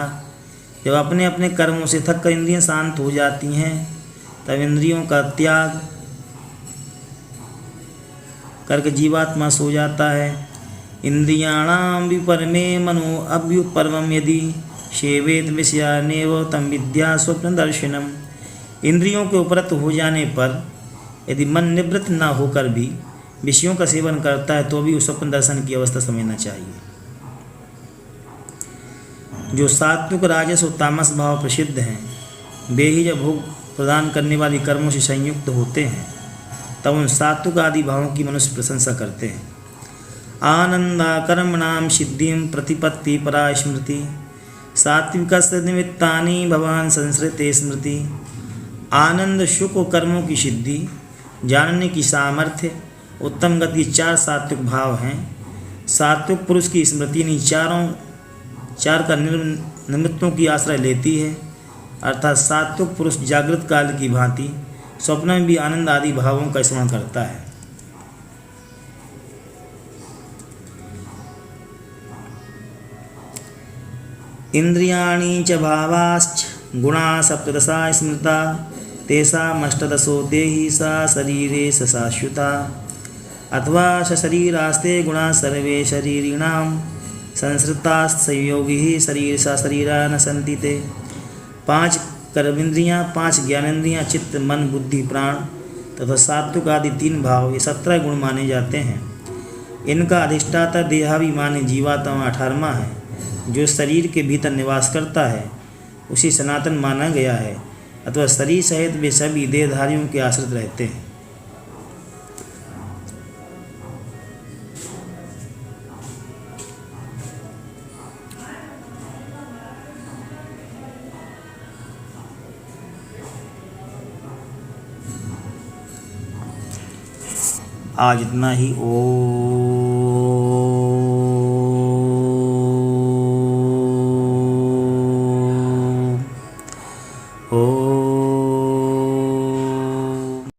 जब अपने अपने कर्मों से थक कर इंद्रियां शांत हो जाती हैं, तब इंद्रियों का त्याग करके जीवात्मा सो जाता है। इंद्रियाणां विपरमे मनो अभ्युपरमं यदि सेवेत विषयानेव तम विद्या स्वप्न दर्शनम। इंद्रियों के उपरत हो जाने पर यदि मन निवृत्त न होकर भी विषयों का सेवन करता है तो भी उस स्वप्न दर्शन की अवस्था समझना चाहिए। जो सात्विक, राजस और तामस भाव प्रसिद्ध हैं, वे ही जब भोग प्रदान करने वाली कर्मों से संयुक्त होते हैं तब उन सात्विक आदि भावों की मनुष्य प्रशंसा करते हैं। आनंदा कर्मणाम सिद्धिं प्रतिपत्ति परा स्मृति सात्विकस्य निमित्तानि भवान संसृते स्मृति। आनंद, सुख और कर्मों की सिद्धि, जानने की सामर्थ्य, उत्तम गति 4 सात्विक भाव हैं। सात्विक पुरुष की स्मृति इन चार का निमित्तों की आश्रय लेती है, अर्थात सात्विक पुरुष जागृत काल की भांति स्वप्न में भी आनंद आदि भावों का स्मरण करता है। इंद्रियाणि च भावाश्च गुणा सप्तदशा स्मृता तेषामष्टदशो देहि सा शरीरे स शाश्वता। अथवा शरीरास्ते गुणा सर्वे शरीरिणां संसृतास्तयोगी शरीर सा शरीरा न सन्ति ते। 5 कर्मेंद्रियाँ, 5 ज्ञानेन्द्रियाँ, चित्त, मन, बुद्धि, प्राण तथा सात्विक आदि 3 भाव, ये 17 गुण माने जाते हैं। इनका अधिष्ठाता देहाभिमानी जीवात्मा 18वां है, जो शरीर के भीतर निवास करता है, उसी सनातन माना गया है। अथवा शरीर सहित वे सभी देहधारियों के आश्रित रहते हैं। आज इतना ही। ओम।